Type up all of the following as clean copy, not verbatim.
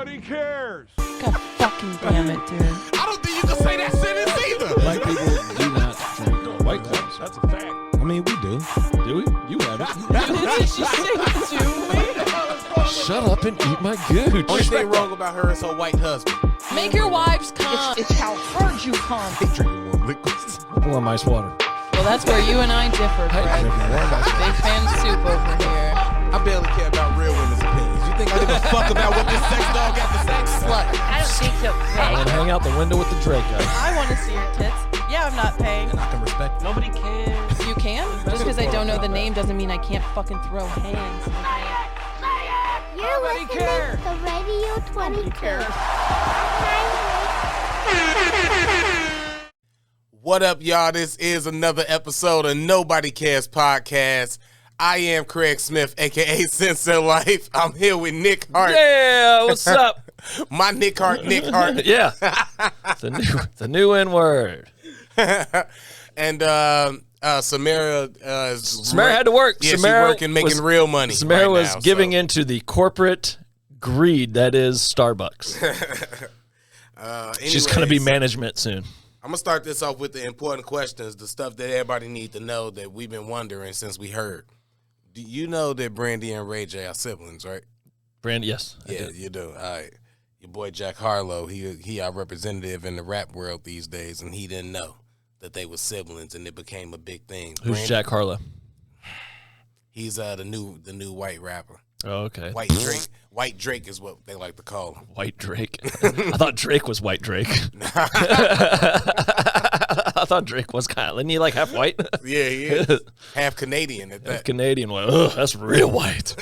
Nobody cares. God fucking damn it, dude. I don't think you can say that sentence either. Black people do not drink White Claws. That's a fact. I mean, we do. Do we? You have it. Did she say to me? Shut up and eat my gooch. Only thing wrong about her is her white husband. Make your wives come. It's how hard you come. They drinking warm liquids. Warm ice water. Well, that's where you and I differ, Fred. Big fan of soup over here. I barely care about real women's opinions. You think I give a fuck about what this sex dog got to say? Slut. I don't think so. I want to hang out the window with the Draco. I want to see your tits. Yeah, I'm not paying. And I can respect it. Nobody cares. You can? Just because I don't know the name doesn't mean I can't fucking throw hands. You're Nobody listening cares. to Radio 22. What up, y'all? This is another episode of Nobody Cares Podcast. I am Craig Smith, a.k.a. Sensei Life. I'm here with Nick Hart. Yeah, what's up? My Nick Hart. Yeah. The new N-word. And Samara. Samara had to work. Yeah, Samara she's working, making real money. Samara right was now, giving so. into the corporate greed that is Starbucks. She's going to be management soon. I'm going to start this off with the important questions, the stuff that everybody needs to know that we've been wondering since we heard. Do you know that Brandy and Ray J are siblings, right? Brandy, yes. I Yeah, did. you do. All right. Your boy Jack Harlow, he our representative in the rap world these days, and he didn't know that they were siblings, and it became a big thing. Who's Brandy, Jack Harlow? He's the new white rapper. Oh, okay. White Drake. White Drake is what they like to call him. White Drake. I thought Drake was White Drake. I thought Drake was kind of, isn't he like half white? Yeah, he is. Half Canadian at that. Half Canadian one. Ugh, that's real white.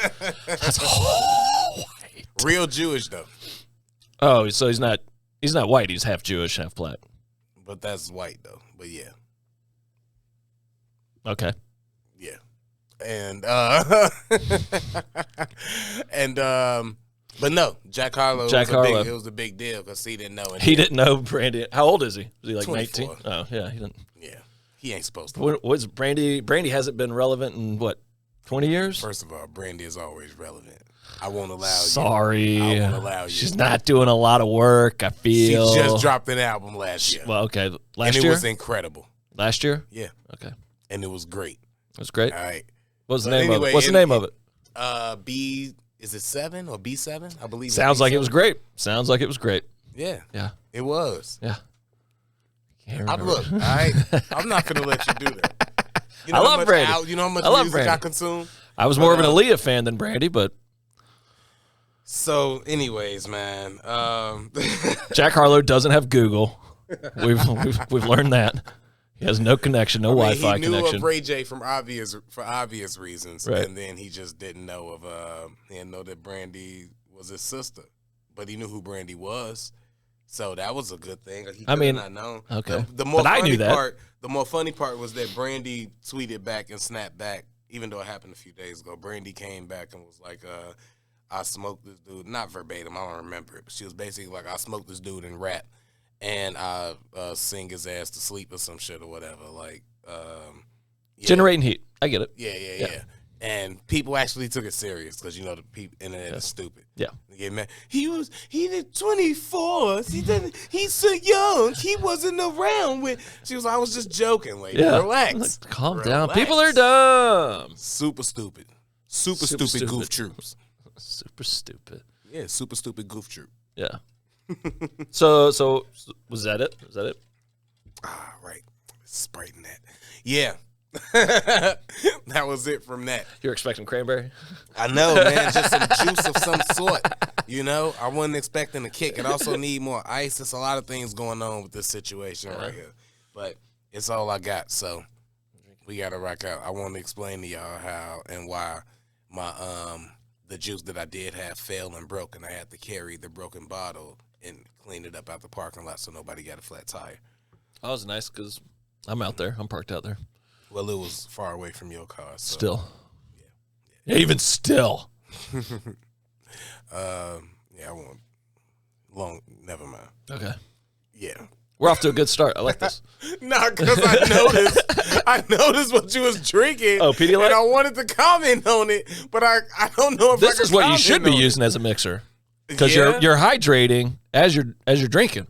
That's white. Real Jewish though. Oh, so he's not white. He's half Jewish, half black. But that's white though. But yeah. Okay. Yeah. And but no, Jack Harlow it was a big deal because he didn't know. He didn't know Brandy. How old is he? Is he like 24. 19? Oh, yeah, he didn't. Yeah. He ain't supposed to. What was Brandy? Brandy hasn't been relevant in what, 20 years? First of all, Brandy is always relevant. I won't allow you. Sorry. I won't allow you. She's not doing a lot of work, I feel. She just dropped an album last year. Well, okay. And it was incredible. Last year? Yeah. Okay. And it was great. It was great. All right. What's the But name of anyway, it? What's the name of it? Is it 7 or B7? I believe Sounds it's like B7. it was great. Sounds like it was great. Yeah. Yeah. It was. Yeah. Look, all right. I'm not going to let you do that. You know I how love much Brandy. You know how much I love music Brandy. I consume? I was more of an Aaliyah fan than Brandy, but So, anyways, man. Jack Harlow doesn't have Google. We've learned that. He has no connection, no Wi-Fi he knew connection. of Ray J for obvious reasons, Right. and then he just didn't know he didn't know that Brandy was his sister, but he knew who Brandy was, so that was a good thing. He could have not known. Okay, The more but I funny knew that. part, the more funny part was that Brandy tweeted back and snapped back, even though it happened a few days ago. Brandy came back and was like, "I smoked this dude," not verbatim, I don't remember it, but she was basically like, "I smoked this dude in rap." And I sing his ass to sleep or some shit or whatever. Like, yeah. Generating heat. I get it. Yeah. And people actually took it serious because, you know, the internet is stupid. Yeah. They get mad. He did 24. He's so young. He wasn't around when. She was like, I was just joking. Like, Yeah. relax. Like, calm Relax. down. People are dumb. Super stupid. Super stupid goof troops. Super stupid. Yeah, super stupid goof troop. Yeah. So was that it? Was that it? Ah, right. Spriting that. Yeah. That was it from that. You're expecting cranberry? I know, man. Just some juice of some sort. You know, I wasn't expecting a kick. It also need more ice. There's a lot of things going on with this situation right here. But it's all I got. So we got to rock out. I want to explain to y'all how and why my the juice that I did have fell and broke, and I had to carry the broken bottle and clean it up out the parking lot so nobody got a flat tire. That was nice because I'm out there. I'm parked out there. Well, it was far away from your car. So. Still. Yeah. Even still. Yeah, I won't. Never mind. Okay. Yeah. We're off to a good start. I like this. Nah, because I noticed what you was drinking. Oh, Pedialyte? And I wanted to comment on it, but I don't know if This I is what you should be using. using as a mixer. because you're hydrating as you're drinking.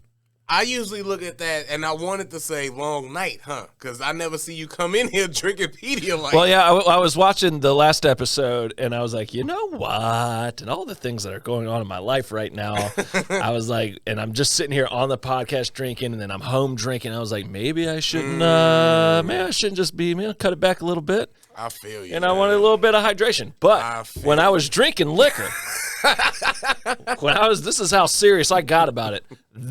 I usually look at that, and I wanted to say long night, huh? Because I never see you come in here drinking Pedialyte. Well, yeah, I was watching the last episode, and I was like, you know what? And all the things that are going on in my life right now, I was like, and I'm just sitting here on the podcast drinking, and then I'm home drinking. I was like, maybe I shouldn't, just be, cut it back a little bit. I feel you. And I wanted a little bit of hydration. But when I was drinking liquor, this is how serious I got about it.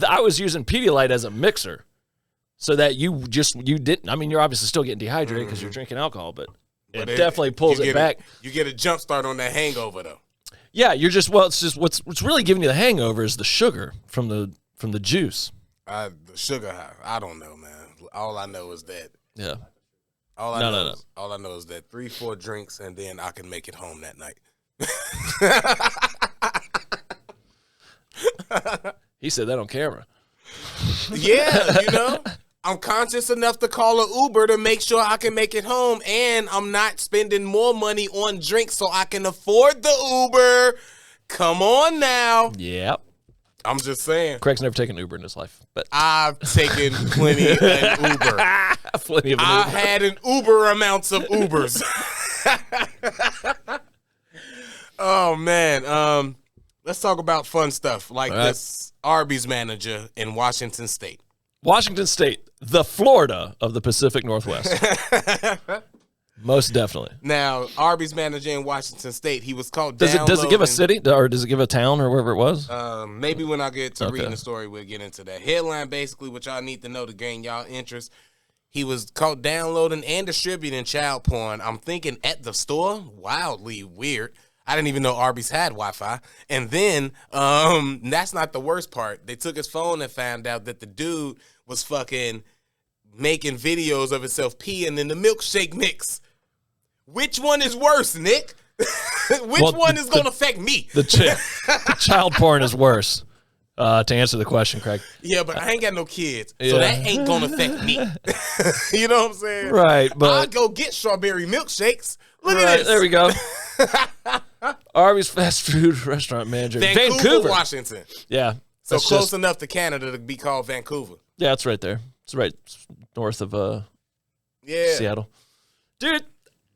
I was using Pedialyte as a mixer so that you didn't. I mean, you're obviously still getting dehydrated because you're drinking alcohol, but it definitely pulls it back. You get a jump start on that hangover, though. Yeah, it's just what's really giving you the hangover is the sugar from the juice. The sugar high. I don't know, man. All I know is that. Yeah. All I know is that 3-4 drinks and then I can make it home that night. He said that on camera. Yeah, I'm conscious enough to call an Uber to make sure I can make it home, and I'm not spending more money on drinks so I can afford the Uber. Come on now. Yep. I'm just saying. Craig's never taken Uber in his life, but I've taken plenty of Uber. Plenty of I had an Uber amounts of Ubers. Oh man. Let's talk about fun stuff like this Arby's manager in Washington State. Washington State, the Florida of the Pacific Northwest. Most definitely. Now, Arby's manager in Washington State, he was caught downloading. Does it give a city or does it give a town or wherever it was? Maybe when I get to reading the story, we'll get into that. Headline, basically, what y'all need to know to gain y'all interest. He was caught downloading and distributing child porn. I'm thinking at the store. Wildly weird. I didn't even know Arby's had Wi-Fi. And then, that's not the worst part. They took his phone and found out that the dude was fucking making videos of himself peeing in the milkshake mix. Which one is worse, Nick? Which one is going to affect me? The child porn is worse, to answer the question, Craig. Yeah, but I ain't got no kids, so that ain't going to affect me. You know what I'm saying? Right, but I'll go get strawberry milkshakes. Look at this. There we go. Arby's fast food restaurant manager. Vancouver, Washington. Yeah. So close enough to Canada to be called Vancouver. Yeah, it's right there. It's right north of Seattle. Dude,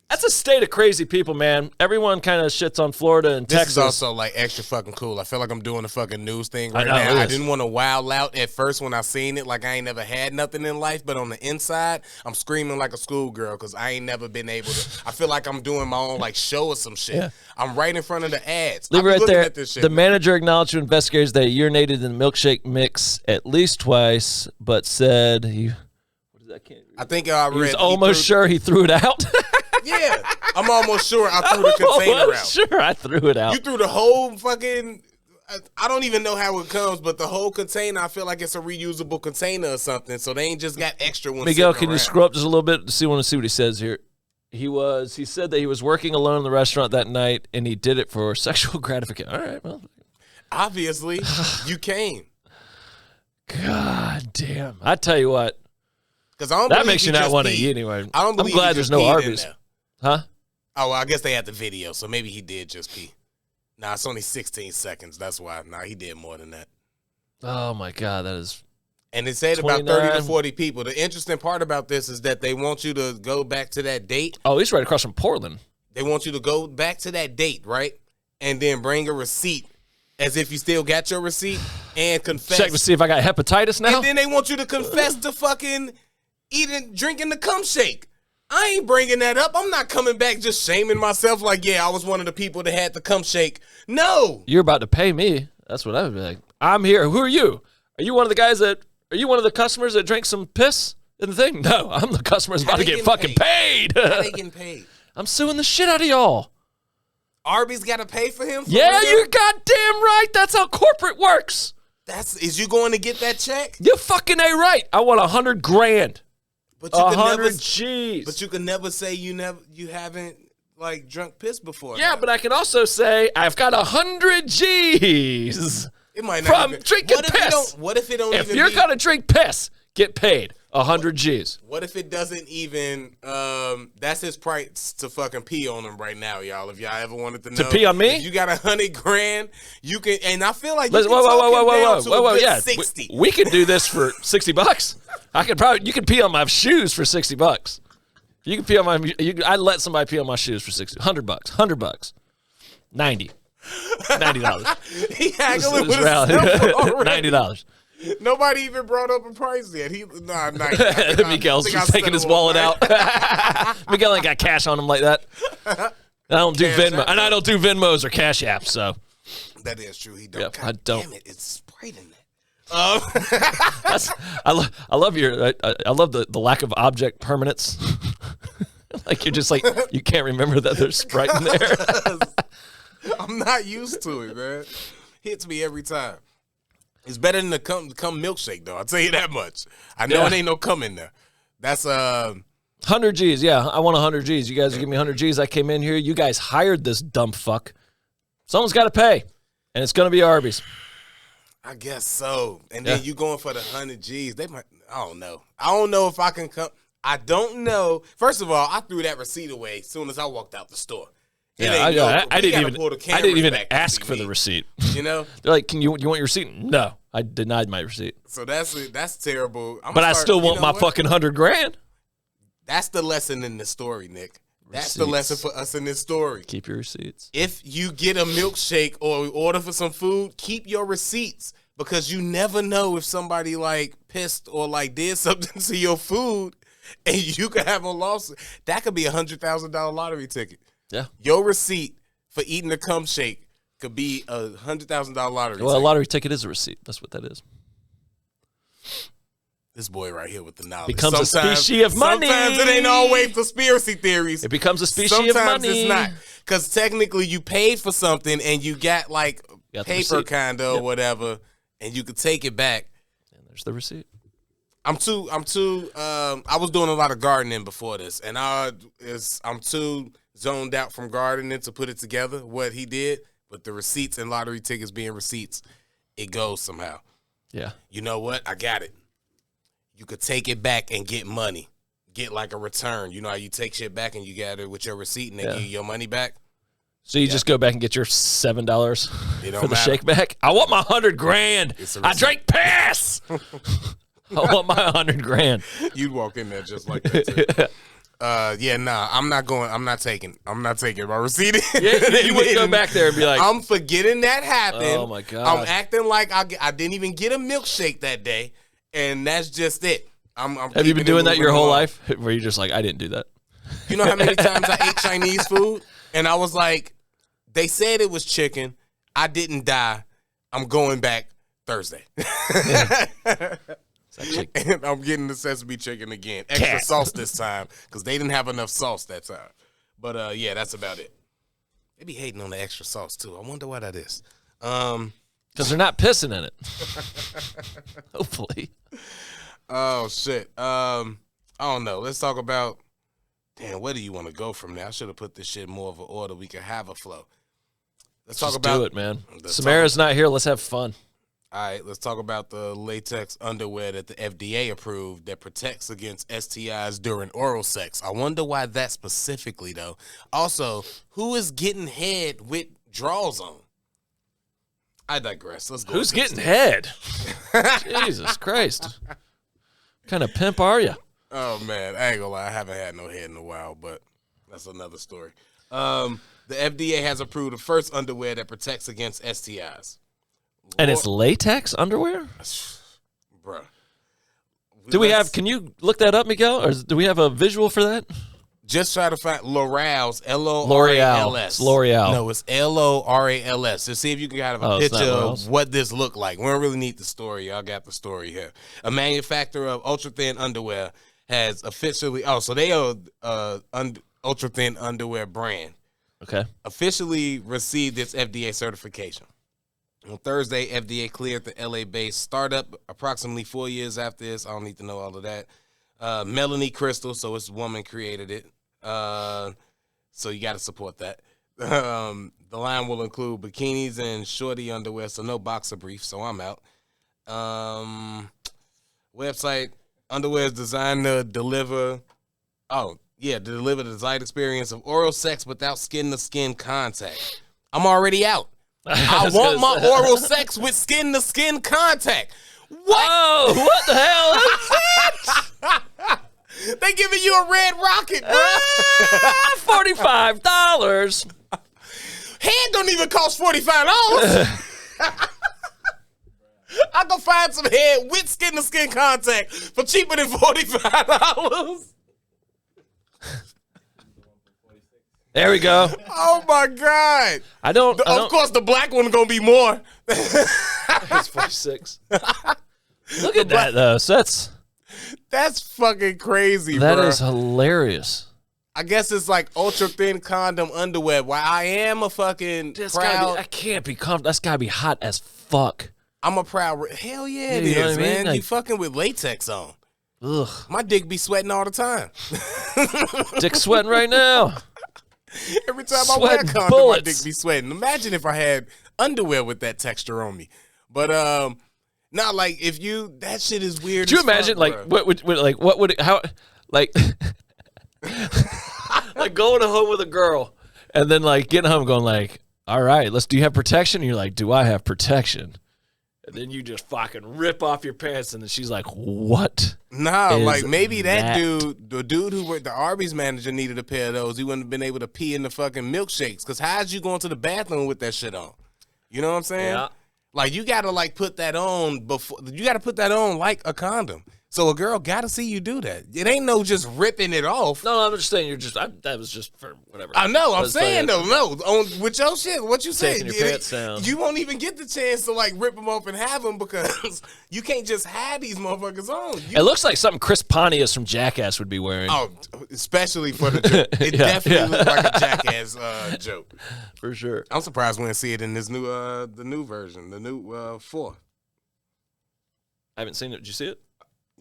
that's a state of crazy people, man. Everyone kind of shits on Florida and Texas. This is also like extra fucking cool. I feel like I'm doing a fucking news thing right now. I didn't want to wild out at first when I seen it, like I ain't never had nothing in life. But on the inside, I'm screaming like a schoolgirl because I ain't never been able to. I feel like I'm doing my own like show or some shit. Yeah. I'm right in front of the ads. Leave it right there. The manager acknowledged to investigators that he urinated in the milkshake mix at least twice, but said he. What is that? I think I read. He was almost sure he threw it out. Yeah, I'm almost sure I threw the container out. Sure, I threw it out. You threw the whole fucking. I don't even know how it comes, but the whole container, I feel like it's a reusable container or something. So they ain't just got extra ones. Miguel, can you scroll up just a little bit to see what he says here? He said that he was working alone in the restaurant that night and he did it for sexual gratification. All right, well, obviously you came. God damn! I tell you what, because that makes you not want to eat anyway. I'm glad there's no Arby's. Huh? Oh, well, I guess they had the video, so maybe he did just pee. Nah, it's only 16 seconds. That's why. Nah, he did more than that. Oh, my God. That is. And it said 29. About 30 to 40 people. The interesting part about this is that they want you to go back to that date. Oh, he's right across from Portland. They want you to go back to that date, right? And then bring a receipt as if you still got your receipt and confess. Check to see if I got hepatitis now. And then they want you to confess to fucking drinking the cum shake. I ain't bringing that up. I'm not coming back just shaming myself like, yeah, I was one of the people that had the cum shake. No. You're about to pay me. That's what I would be like. I'm here. Who are you? Are you one of the customers that drank some piss in the thing? No, I'm the customer that's about to get fucking paid. How they getting paid? I'm suing the shit out of y'all. Arby's got to pay for him? Yeah, you're goddamn right. That's how corporate works. Is you going to get that check? You fucking ain't right. I want $100,000. But you 100 G's. But you can never say you haven't like drunk piss before. Yeah, but I can also say I've got 100 G's. It might not from drinking piss. What if it don't? If you're gonna drink piss, get paid. 100 G's. What if it doesn't even? That's his price to fucking pee on him right now, y'all. If y'all ever wanted to know, To pee on me? if you got $100,000, you can. And I feel like you Listen, can talk him down to a good yeah. 60. We could do this for $60. You could pee on my shoes for $60. You can pee on my. I'd let somebody pee on my shoes for $60. $100. $90. $90. He haggling with himself already. $90. Nobody even brought up a price yet. Miguel's just taking his wallet out. Miguel ain't got cash on him like that. I don't do Venmo, and I don't do Venmos or Cash Apps. So that is true. He don't. Yeah, God I don't. Damn it! It's sprayed in that. I love the lack of object permanence. Like you're just like you can't remember that there's Sprite in there. I'm not used to it, man. Hits me every time. It's better than the cum milkshake, though. I'll tell you that much. I know it ain't no cum in there. That's 100 G's. Yeah, I want 100 G's. You guys give me 100 G's. I came in here. You guys hired this dumb fuck. Someone's got to pay, and it's gonna be Arby's. I guess so. And then you going for the 100 G's. They might. I don't know. I don't know if I can come. I don't know. First of all, I threw that receipt away as soon as I walked out the store. Yeah, I didn't even ask for the receipt. You know, they're like, "You want your receipt?" No, I denied my receipt. So that's terrible. But I still want my fucking $100,000. That's the lesson in the story, Nick. That's the lesson for us in this story. Keep your receipts. If you get a milkshake or order for some food, keep your receipts because you never know if somebody like pissed or like did something to your food, and you could have a loss. That could be $100,000 lottery ticket. Yeah. Your receipt for eating a cum shake could be a $100,000 lottery ticket. Well, a lottery ticket is a receipt. That's what that is. This boy right here with the knowledge. Becomes a species of money. Sometimes it ain't always conspiracy theories. It becomes a species of money. Sometimes it's not. Because technically you paid for something and you got like paper kind of or whatever, and you could take it back. And there's the receipt. I was doing a lot of gardening before this, and I'm too zoned out from gardening to put it together what he did, but the receipts and lottery tickets being receipts, it goes somehow. Yeah. You know what? I got it. You could take it back and get money. Get like a return. You know how you take shit back and you got it with your receipt and they give you your money back? So you just go back and get your $7 for the shake back? I want my $100,000. I drank piss. I want my $100,000. You'd walk in there just like that too. I'm not going. I'm not taking my receipt. You wouldn't go back there and be like, I'm forgetting that happened. Oh my God. I'm acting like I didn't even get a milkshake that day, and that's just it. Have you been doing that your whole life? Where you're just like, I didn't do that. You know how many times I ate Chinese food, and I was like, they said it was chicken. I didn't die. I'm going back Thursday. And I'm getting the sesame chicken again. Extra sauce this time because they didn't have enough sauce that time. But, that's about it. They be hating on the extra sauce, too. I wonder why that is. Because they're not pissing in it. Hopefully. Oh, shit. I don't know. Let's talk about, where do you want to go from there? I should have put this shit more of an order. We could have a flow. Let's talk about. Do it, man. Samara's not here. Let's have fun. All right, let's talk about the latex underwear that the FDA approved that protects against STIs during oral sex. I wonder why that specifically, though. Also, who is getting head with drawers on? I digress. Let's go. Who's getting head? Jesus Christ. What kind of pimp are you? Oh, man. I ain't gonna lie. I haven't had no head in a while, but that's another story. The FDA has approved the first underwear that protects against STIs. And it's latex underwear? Bruh. Can you look that up, Miguel? Or do we have a visual for that? Just try to find L'Oreal's, L-O-R-A-L-S. L'Oreal. No, it's L-O-R-A-L-S. Just see if you can have a picture of what this looked like. We don't really need the story. Y'all got the story here. A manufacturer of ultra-thin underwear has officially, so they are ultra-thin underwear brand. Okay. Officially received its FDA certification. On Thursday, FDA cleared the LA-based startup approximately 4 years after this. I don't need to know all of that. Melanie Crystal, so it's a woman created it. So you got to support that. The line will include bikinis and shorty underwear, so no boxer briefs, so I'm out. Website, Underwear is designed to deliver the desired experience of oral sex without skin-to-skin contact. I'm already out. I want my oral sex with skin-to-skin contact. What? Oh, what the hell is that? They giving you a red rocket, bro. $45. Head don't even cost $45. I can find some head with skin-to-skin contact for cheaper than $45. There we go. Oh my God! Of course, the black one gonna be more. It's 46. Look at that though. So that's fucking crazy, that bro. is hilarious. I guess it's like ultra thin condom underwear. Why I am a fucking proud. That can't be comfortable. That's gotta be hot as fuck. I'm a proud. Hell yeah, it You know is, what I mean? man. Like, you fucking with latex on. Ugh. My dick be sweating all the time. Dick sweating right now. Every time I wear a Sweating condom, bullets. my dick be sweating. Imagine if I had underwear with that texture on me. But not like if you that shit is weird. Do you as imagine fuck, like what would it, how like like going home with a girl and then like getting home going like, all right, do you have protection? And you're like, do I have protection? And then you just fucking rip off your pants and then she's like, what? Nah, is like maybe that that? dude, the dude who worked the Arby's manager needed a pair of those. He wouldn't have been able to pee in the fucking milkshakes. Cause how's you going to the bathroom with that shit on? You know what I'm saying? Yeah. Like you gotta like put that on before you gotta put that on like a condom. So a girl gotta see you do that. It ain't no just ripping it off. No, I'm just saying that was just for whatever. I know. I'm Let's saying say though, with your shit, what you saying? Taking your pants down. You won't even get the chance to like rip them off and have them because you can't just have these motherfuckers on. It looks like something Chris Pontius from Jackass would be wearing. Oh, especially for the joke. It definitely looks like a Jackass joke. For sure. I'm surprised we didn't see it in this new the new version, the new 4. I haven't seen it. Did you see it?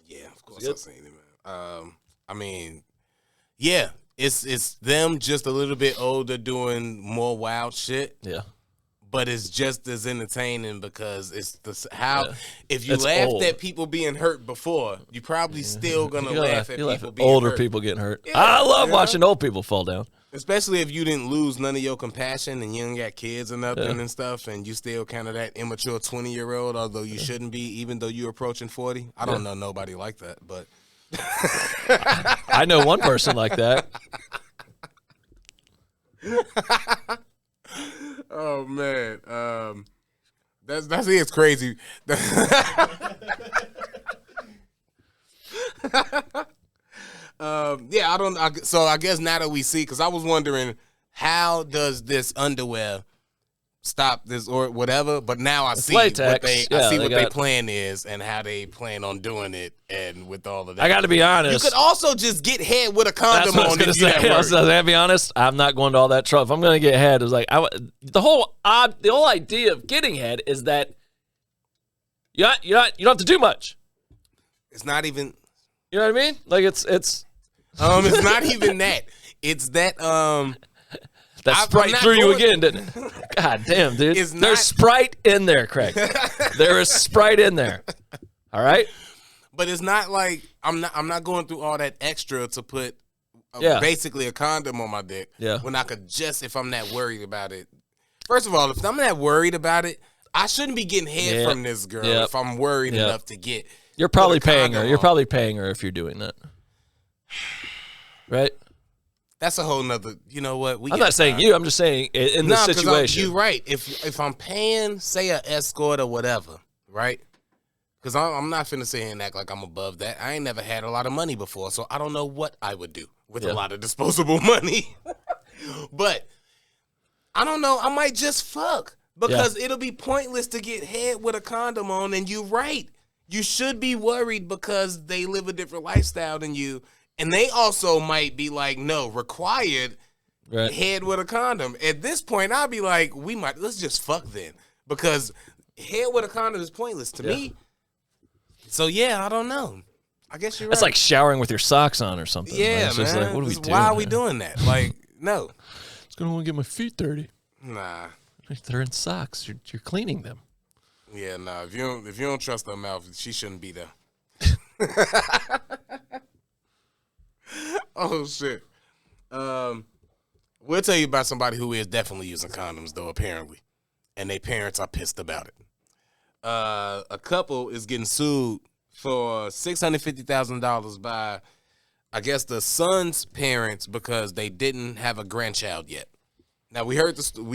Yeah, of course I've seen it, man. I mean, yeah, it's them just a little bit older doing more wild shit. Yeah. But it's just as entertaining because it's if you It's laughed old. at people being hurt before, you probably still gonna laugh at people being older hurt. people getting hurt. Yeah, I love yeah. watching old people fall down. Especially if you didn't lose none of your compassion and you ain't got kids or nothing and stuff, and you still kind of that immature 20-year-old, although you shouldn't be, even though you're approaching 40. I don't know nobody like that, but I know one person like that. oh man, that's it's crazy. Yeah, so I guess now that we see, because I was wondering how does this underwear stop this or whatever, but now I see latex. what their plan is and how they plan on doing it, and with all of that. I got to be honest. You could also just get head with a condom That's what I was on. going to say. I was going to be honest. I'm not going to all that trouble. If I'm going to get head, it was like the whole idea of getting head is that you don't have to do much. It's not even. You know what I mean? Like it's it's not even that. It's that that Sprite threw you again, didn't it? God damn, dude. There's Sprite in there, Craig. There is Sprite in there. All right? But it's not like I'm not going through all that extra to put basically a condom on my dick. Yeah. When I could just, if I'm that worried about it. First of all, if I'm that worried about it, I shouldn't be getting head from this girl if I'm worried enough to get. You're probably paying her. You're probably paying her if you're doing that. Right? That's a whole nother, you know what? I'm not saying you. I'm just saying in this situation. You're right. If I'm paying, say, an escort or whatever, right? Because I'm not finna sit here and act like I'm above that. I ain't never had a lot of money before, so I don't know what I would do with a lot of disposable money. But I don't know. I might just fuck because it'll be pointless to get head with a condom on, and you're right. You should be worried because they live a different lifestyle than you. And they also might be like, no, required head with a condom. At this point, I'll be like, let's just fuck then. Because head with a condom is pointless to me. So, I don't know. I guess you're right. It's like showering with your socks on or something. Yeah, it's man. just like, what are we doing? Why are we doing that? Like, no. It's going to want to get my feet dirty. Nah. They're in socks. You're cleaning them. Yeah, nah. If you don't trust her mouth, she shouldn't be there. Oh shit. We'll tell you about somebody who is definitely using condoms though, apparently, and their parents are pissed about it. A couple is getting sued for $650,000 by, I guess, the son's parents because they didn't have a grandchild yet. Now we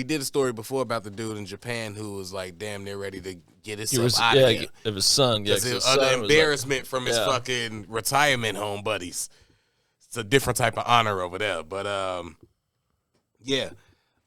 did a story before about the dude in Japan who was like damn near ready to get himself out of here. Of his son. Yeah, because of the embarrassment from his fucking retirement home buddies. It's a different type of honor over there, but yeah.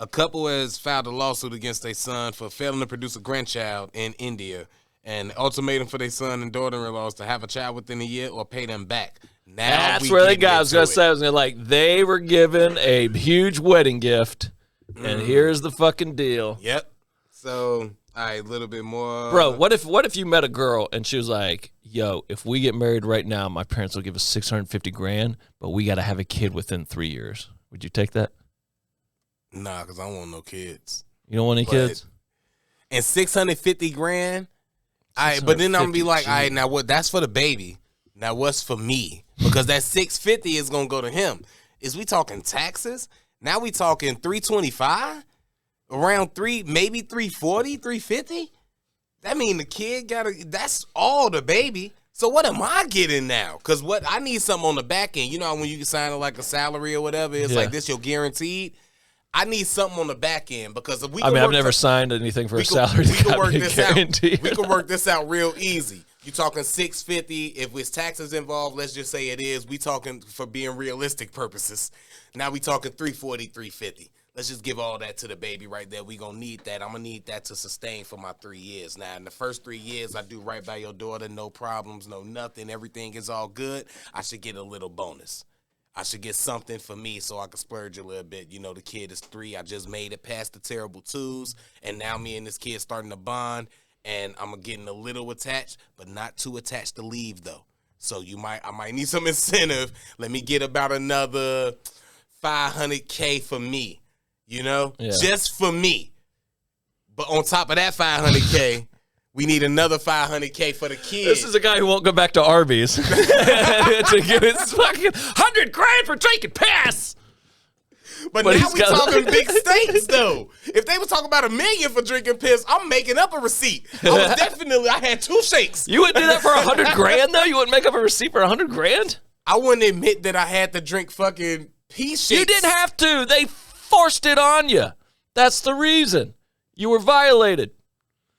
A couple has filed a lawsuit against their son for failing to produce a grandchild in India, and ultimatum for their son and daughter-in-law is to have a child within a year or pay them back. Now that's where they got. I was gonna say, they were given a huge wedding gift, and here's the fucking deal. Yep. So, all right, a little bit more. Bro, what if you met a girl and she was like, "Yo, if we get married right now, my parents will give us $650,000, but we got to have a kid within 3 years." Would you take that? Nah, because I don't want no kids. You don't want any kids? And $650,000? But then I'm going to be like, all right, now what? That's for the baby. Now what's for me? Because that $650 is going to go to him. Is we talking taxes? Now we talking $325? Around maybe $340, $350? That mean the kid that's all the baby. So what am I getting now? Because I need something on the back end. You know when you sign like a salary or whatever, it's like this, you're guaranteed. I need something on the back end because if we. I've never signed anything for a salary. We can work this out. We can work this out real easy. You talking $650? If it's taxes involved, let's just say it is. We talking for being realistic purposes. Now we talking $340, $350. Let's just give all that to the baby right there. We gonna need that. I'm gonna need that to sustain for my 3 years. Now in the first 3 years, I do right by your daughter, no problems, no nothing. Everything is all good. I should get a little bonus. I should get something for me so I can splurge a little bit. You know, the kid is 3. I just made it past the terrible 2s. And now me and this kid starting to bond. And I'm getting a little attached, but not too attached to leave, though. So I might need some incentive. Let me get about another $500K for me, you know? Yeah. Just for me. But on top of that $500K, we need another $500K for the kids. This is a guy who won't go back to Arby's to give his fucking $100,000 for drinking piss. But now we talking big stakes, though. If they were talking about $1 million for drinking piss, I'm making up a receipt. I had 2 shakes. You wouldn't do that for $100,000, though? You wouldn't make up a receipt for $100,000? I wouldn't admit that I had to drink fucking pee shakes. You didn't have to. They forced it on you. That's the reason. You were violated.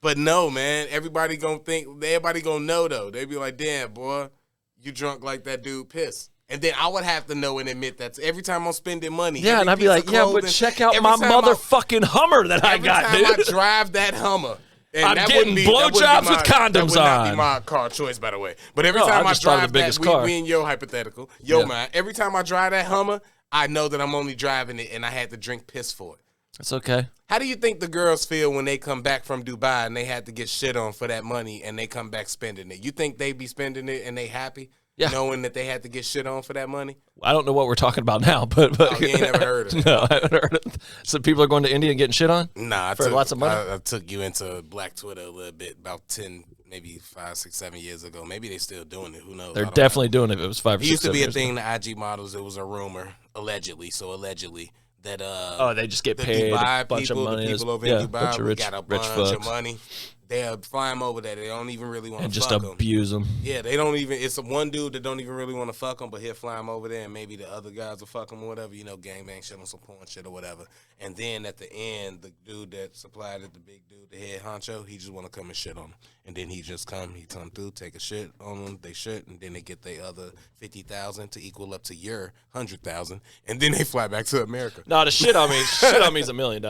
But no, man, everybody gonna know, though. They be like, damn, boy, you drunk like that dude pissed. And then I would have to know and admit that every time I'm spending money. Yeah, and I'd be like, yeah, but check out my motherfucking Hummer that I got, dude. Every time I drive that Hummer. And I'm getting blowjobs with condoms on. That would not be my car choice, by the way. But every time I drive that, we in your hypothetical, man, every time I drive that Hummer, I know that I'm only driving it and I had to drink piss for it. It's okay. How do you think the girls feel when they come back from Dubai and they had to get shit on for that money and they come back spending it? You think they be spending it and they happy? Yeah. Knowing that they had to get shit on for that money? I don't know what we're talking about now, but you ain't never heard of it. No, I haven't heard of it. So people are going to India and getting shit on? Nah, for lots of money? I took you into Black Twitter a little bit about 10, maybe 5, 6, 7 years ago. Maybe they still doing it. Who knows? They're definitely doing it. It was 5 or 6 years ago. It used to be a thing, the IG models. It was a rumor, allegedly. That they just get paid a bunch of money. The people over in Dubai got a bunch of money. They'll fly them over there. They don't even really want to fuck them. And just abuse them. Yeah, they don't even. It's one dude that don't even really want to fuck them, but he'll fly them over there, and maybe the other guys will fuck them or whatever. You know, gangbang shit on some porn shit or whatever. And then at the end, the dude that supplied it, the big dude, the head honcho, he just want to come and shit on them. And then he come through, take a shit on them, they shit, and then they get their other 50,000 to equal up to your 100,000, and then they fly back to America. No, the shit on me is $1 million.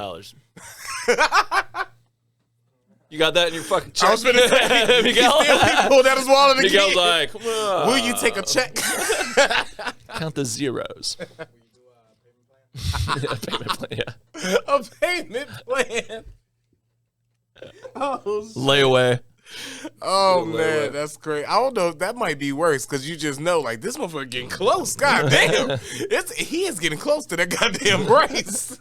You got that in your fucking check? I was finna say, Miguel. He pulled out his wallet again. Miguel's like, will you take a check? Count the zeros. A payment plan, yeah. A payment plan. Oh, shit. Layaway. Oh, man, that's great. I don't know if that might be worse because you just know, like, this motherfucker getting close. God damn. He is getting close to that goddamn brace.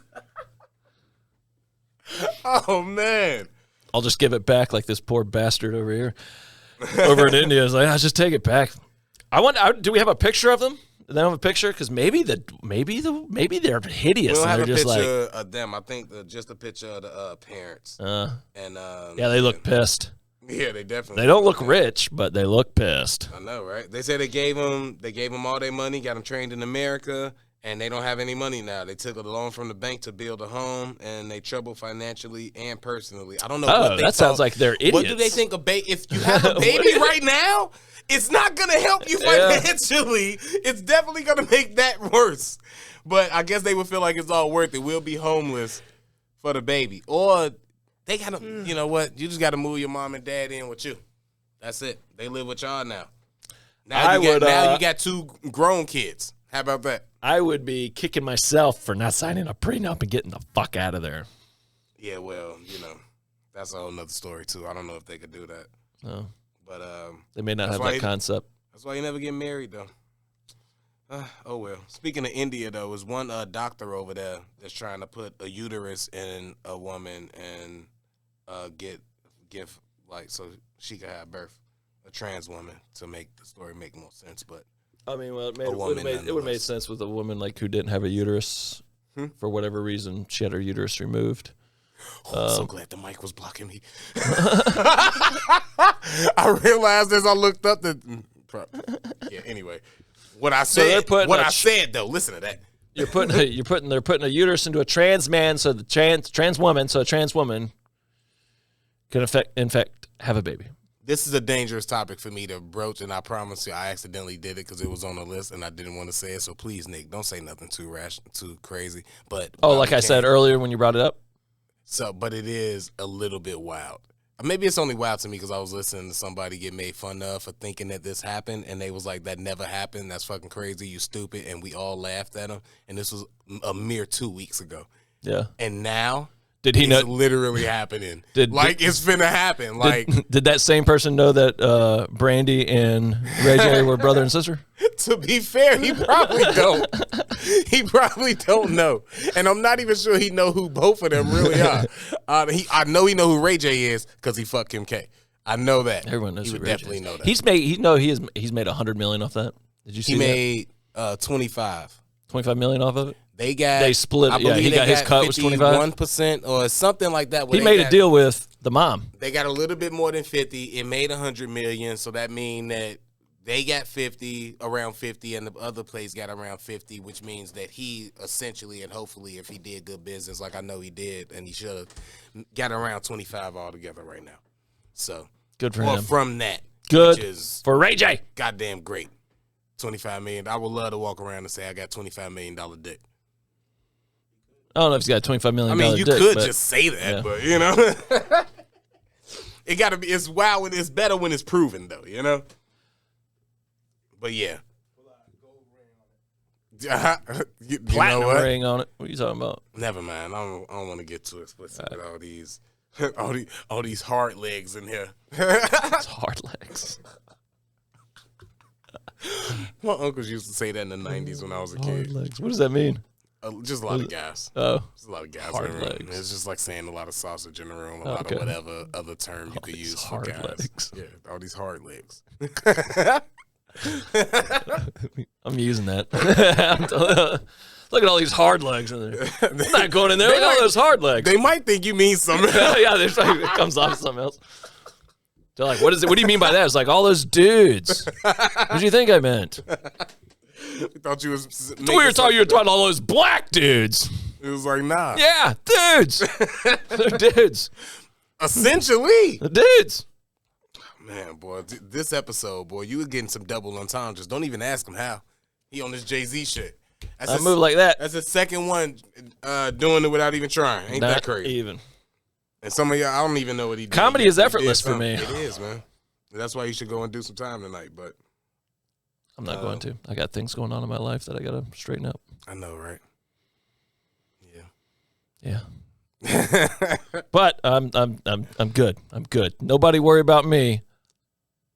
Oh, man. I'll just give it back like this poor bastard over here. Over in India is like, I'll just take it back. I wonder. Do we have a picture of them? They don't have a picture because maybe they're hideous. We don't have and a they're picture just of them. I think just a picture of the parents. And yeah, they look pissed. Yeah, they definitely. They don't look rich, but they look pissed. I know, right? They said they gave them all their money, got them trained in America, and they don't have any money now. They took a loan from the bank to build a home, and they trouble financially and personally. I don't know. Oh, what they that sounds like they're idiots. What do they think if you have a baby right now? It's not gonna help you financially. It's definitely gonna make that worse. But I guess they would feel like it's all worth it. We'll be homeless for the baby, or they gotta. You know what? You just gotta move your mom and dad in with you. That's it. They live with y'all now. Now you got 2 grown kids. How about that? I would be kicking myself for not signing a prenup and getting the fuck out of there. Yeah, well, that's a whole nother story too. I don't know if they could do that. Oh. But they may not have that concept. That's why you never get married, though. Oh, well. Speaking of India, though, there's one doctor over there that's trying to put a uterus in a woman and so she could have birth, a trans woman, to make the story make more sense. But I mean, well, it would have made sense with a woman like who didn't have a uterus for whatever reason. She had her uterus removed. Oh, I'm so glad the mic was blocking me. I realized as I looked up that. Yeah. Anyway, what I said. I said though. Listen to that. They're putting a uterus into a trans man, so the trans woman can in fact have a baby. This is a dangerous topic for me to broach, and I promise you, I accidentally did it because it was on the list, and I didn't want to say it. So please, Nick, don't say nothing too rash, too crazy. But like I said earlier when you brought it up. So, but it is a little bit wild. Maybe it's only wild to me because I was listening to somebody get made fun of for thinking that this happened, and they was like, that never happened. That's fucking crazy. You stupid. And we all laughed at him. And this was a mere 2 weeks ago. Yeah. And now Did he know? Literally happening. It's finna happen. Did that same person know that Brandy and Ray J were brother and sister? To be fair, he probably don't. He probably don't know, and I'm not even sure he know who both of them really are. I know he know who Ray J is because he fucked Kim K. I know that. Everyone knows he who would Ray definitely J is. know that. He's made $100 million off that. Did you see he that? He made 25. 25 million off of it. They split. Yeah, he got his cut was 25%, 1% or something like that. He made a deal with the mom. They got a little bit more than 50. It made 100 million, so that means that they got 50, around 50, and the other place got around 50, which means that he essentially and hopefully, if he did good business, like I know he did, and he should have, got around 25 altogether right now. So good for him. From that, good which is for Ray J. Goddamn great. $25 million. I would love to walk around and say I got $25 million dick. I don't know if he's got a $25 million dick. I mean, you could just say that, yeah. but, it got to be, it's wild when it's better when it's proven, though, But, yeah. Platinum ring on it. What are you talking about? Never mind. I don't want to get too explicit with all these hard legs in here. It's hard legs. My uncles used to say that in the 90s when I was a kid. Hard legs. What does that mean? Just a lot of gas. Oh. Just a lot of gas hard in the room. legs. It's just like saying a lot of sausage in the room, a lot of whatever other term you could use for gas. Legs. Yeah, all these hard legs. I'm using that. Look at all these hard legs in there. I'm not going in there. Look at all those hard legs. They might think you mean something. Yeah, it comes off something else. They're like, what is it? What do you mean by that? It's like all those dudes. What do you think I meant? I thought you was. You were talking all those black dudes. It was like, nah. Yeah, dudes. They're dudes. Essentially. The dudes. Man, boy, this episode, boy, you were getting some double entendres. Don't even ask him how. He on this Jay-Z shit. I move like that. That's the second one doing it without even trying. Ain't that crazy? Even. And some of y'all, I don't even know what he did. Comedy is effortless for me. It is, man. That's why you should go and do some time tonight, but. I'm not going to. I got things going on in my life that I got to straighten up. I know, right? Yeah. But I'm good. I'm good. Nobody worry about me.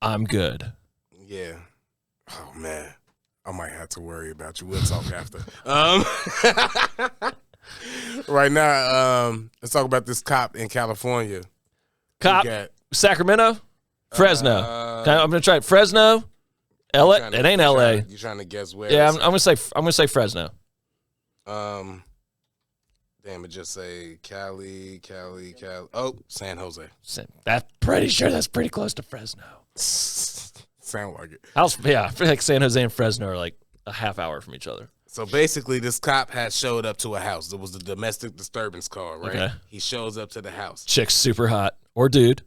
I'm good. Yeah. Oh man, I might have to worry about you. We'll talk after. Right now, let's talk about this cop in California. Cop, Sacramento, Fresno. I'm gonna try it. Fresno LA. It ain't LA. You trying to guess where? Yeah, I'm gonna say Fresno. Damn, it just say Cali. Oh, San Jose. I'm pretty sure that's pretty close to Fresno. Sound like it. I feel like San Jose and Fresno are like a half hour from each other. So basically, this cop had showed up to a house. There was a domestic disturbance call, right? Okay. He shows up to the house. Chick's super hot, or dude,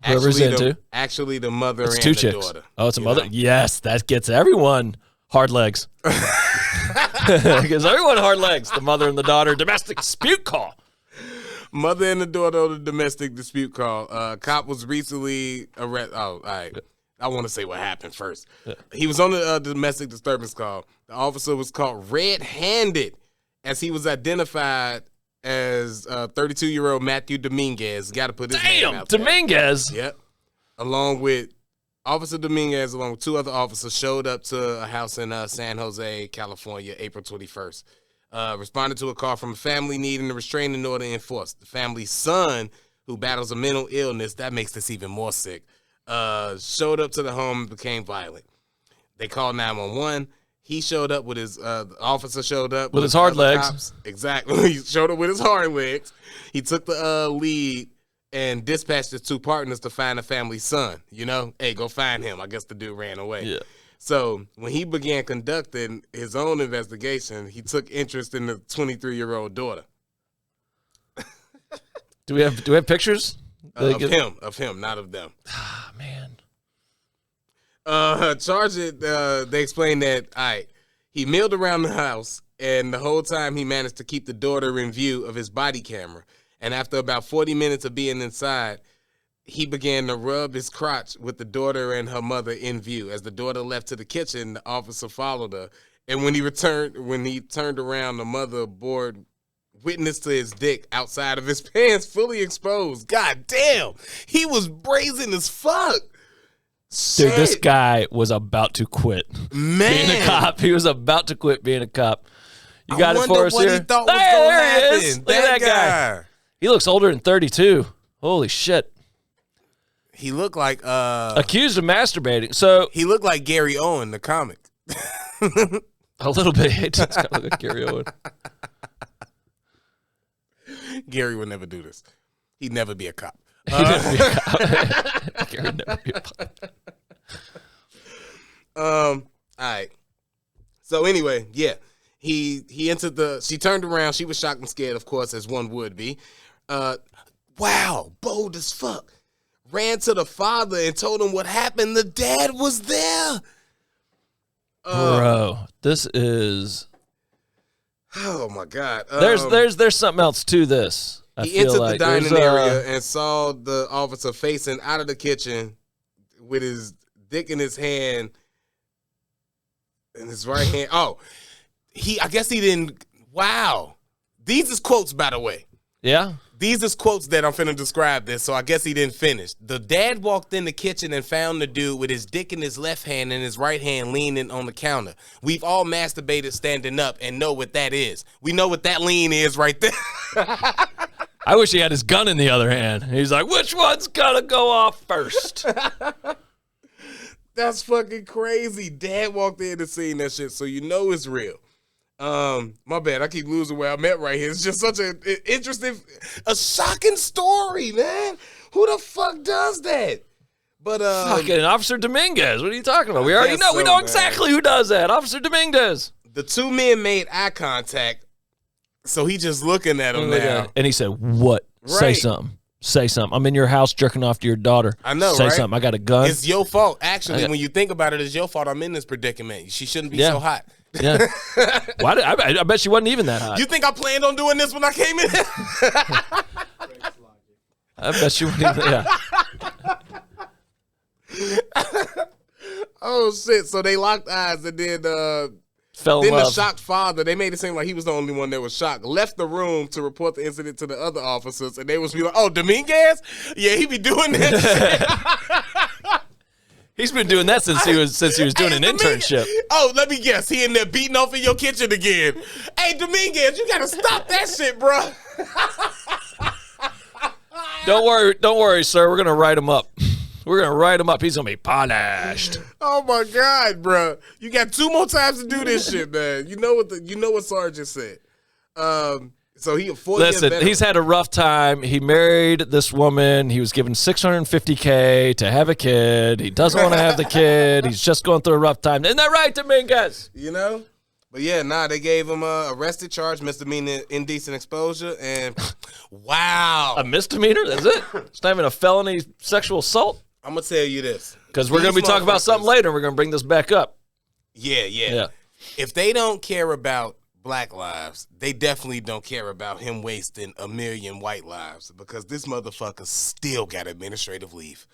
whoever's into. Actually, the mother It's and two the chicks. daughter. Oh, it's a mother. Yes, that gets everyone hard legs. Gives everyone hard legs. The mother and the daughter domestic dispute call. Mother and the daughter on the domestic dispute call. Cop was recently arrested. Oh, all right. I want to say what happened first. He was on the domestic disturbance call. The officer was caught red-handed as he was identified as 32-year-old Matthew Dominguez. Got to put his name out there. Dominguez. Yep. Along with Officer Dominguez, along with two other officers, showed up to a house in San Jose, California, April 21st. Responded to a call from a family needing a restraining order enforced. The family's son, who battles a mental illness, that makes this even more sick, showed up to the home and became violent. They called 911. He showed up with his, the officer showed up with his hard legs. Cops. Exactly. He showed up with his hard legs. He took the lead and dispatched his two partners to find the family's son. You know, hey, go find him. I guess the dude ran away. Yeah. So when he began conducting his own investigation, he took interest in the 23-year-old daughter. Do we have pictures? Of him, not of them. Ah, man. They explained that, he milled around the house, and the whole time he managed to keep the daughter in view of his body camera. And after about 40 minutes of being inside, he began to rub his crotch with the daughter and her mother in view. As the daughter left to the kitchen, the officer followed her. And when he turned around, the mother bore witness to his dick outside of his pants, fully exposed. God damn, he was brazen as fuck. Dude, this guy was about to quit being a cop. He was about to quit being a cop. You got it for us here? He thought was gonna happen. Look at that guy. He looks older than 32. Holy shit. He looked like accused of masturbating. So he looked like Gary Owen, the comic. A little bit. It does kind of look like Gary Owen. Gary would never do this. He'd never be a cop. He'd never be a cop. Gary would never be a cop. All right. So anyway, yeah. He entered she turned around. She was shocked and scared, of course, as one would be. Wow, bold as fuck. Ran to the father and told him what happened. The dad was there. Bro, this is. Oh my God. There's something else to this. He entered the dining area and saw the officer facing out of the kitchen with his dick in his hand in his right hand. Oh, I guess he didn't. Wow. These is quotes, by the way. Yeah. These is quotes that I'm finna describe this, so I guess he didn't finish. The dad walked in the kitchen and found the dude with his dick in his left hand and his right hand leaning on the counter. We've all masturbated standing up and know what that is. We know what that lean is right there. I wish he had his gun in the other hand. He's like, which one's gonna go off first? That's fucking crazy. Dad walked in and seen that shit, so you know it's real. My bad. I keep losing where I'm at right here. It's just such an interesting, a shocking story, man. Who the fuck does that? But fucking Officer Dominguez. What are you talking about? We already know. We know exactly who does that. Officer Dominguez. The two men made eye contact, so he just looking at him now. And he said, "What? Right. Say something. Say something. I'm in your house jerking off to your daughter. I know, Say right? something. I got a gun. It's your fault. Actually, when you think about it, it's your fault I'm in this predicament. She shouldn't be so hot." Yeah. I bet she wasn't even that hot. You think I planned on doing this when I came in? I bet she wasn't even, Oh, shit. So they locked eyes and then fell in love. The shocked father, they made it seem like he was the only one that was shocked, left the room to report the incident to the other officers, and they was be like, oh, Dominguez? Yeah, he be doing that shit. He's been doing that since he was doing an internship. Oh, let me guess. He in there beating off in your kitchen again. Hey, Dominguez, you gotta stop that shit, bro. Don't worry, sir. We're gonna write him up. We're going to write him up. He's going to be punished. Oh my God, bro! You got 2 more times to do this shit, man. You know what Sarge just said. So he a 4-year Listen, veteran. he's had a rough time. He married this woman. He was given $650K to have a kid. He doesn't want to have the kid. He's just going through a rough time. Isn't that right, Dominguez? You know? But yeah, they gave him arrested charge, misdemeanor, indecent exposure, and wow. A misdemeanor? That's it? It's not even a felony sexual assault? I'm going to tell you this. Because we're going to be talking about something later. We're going to bring this back up. Yeah. If they don't care about black lives, they definitely don't care about him wasting 1 million white lives, because this motherfucker still got administrative leave.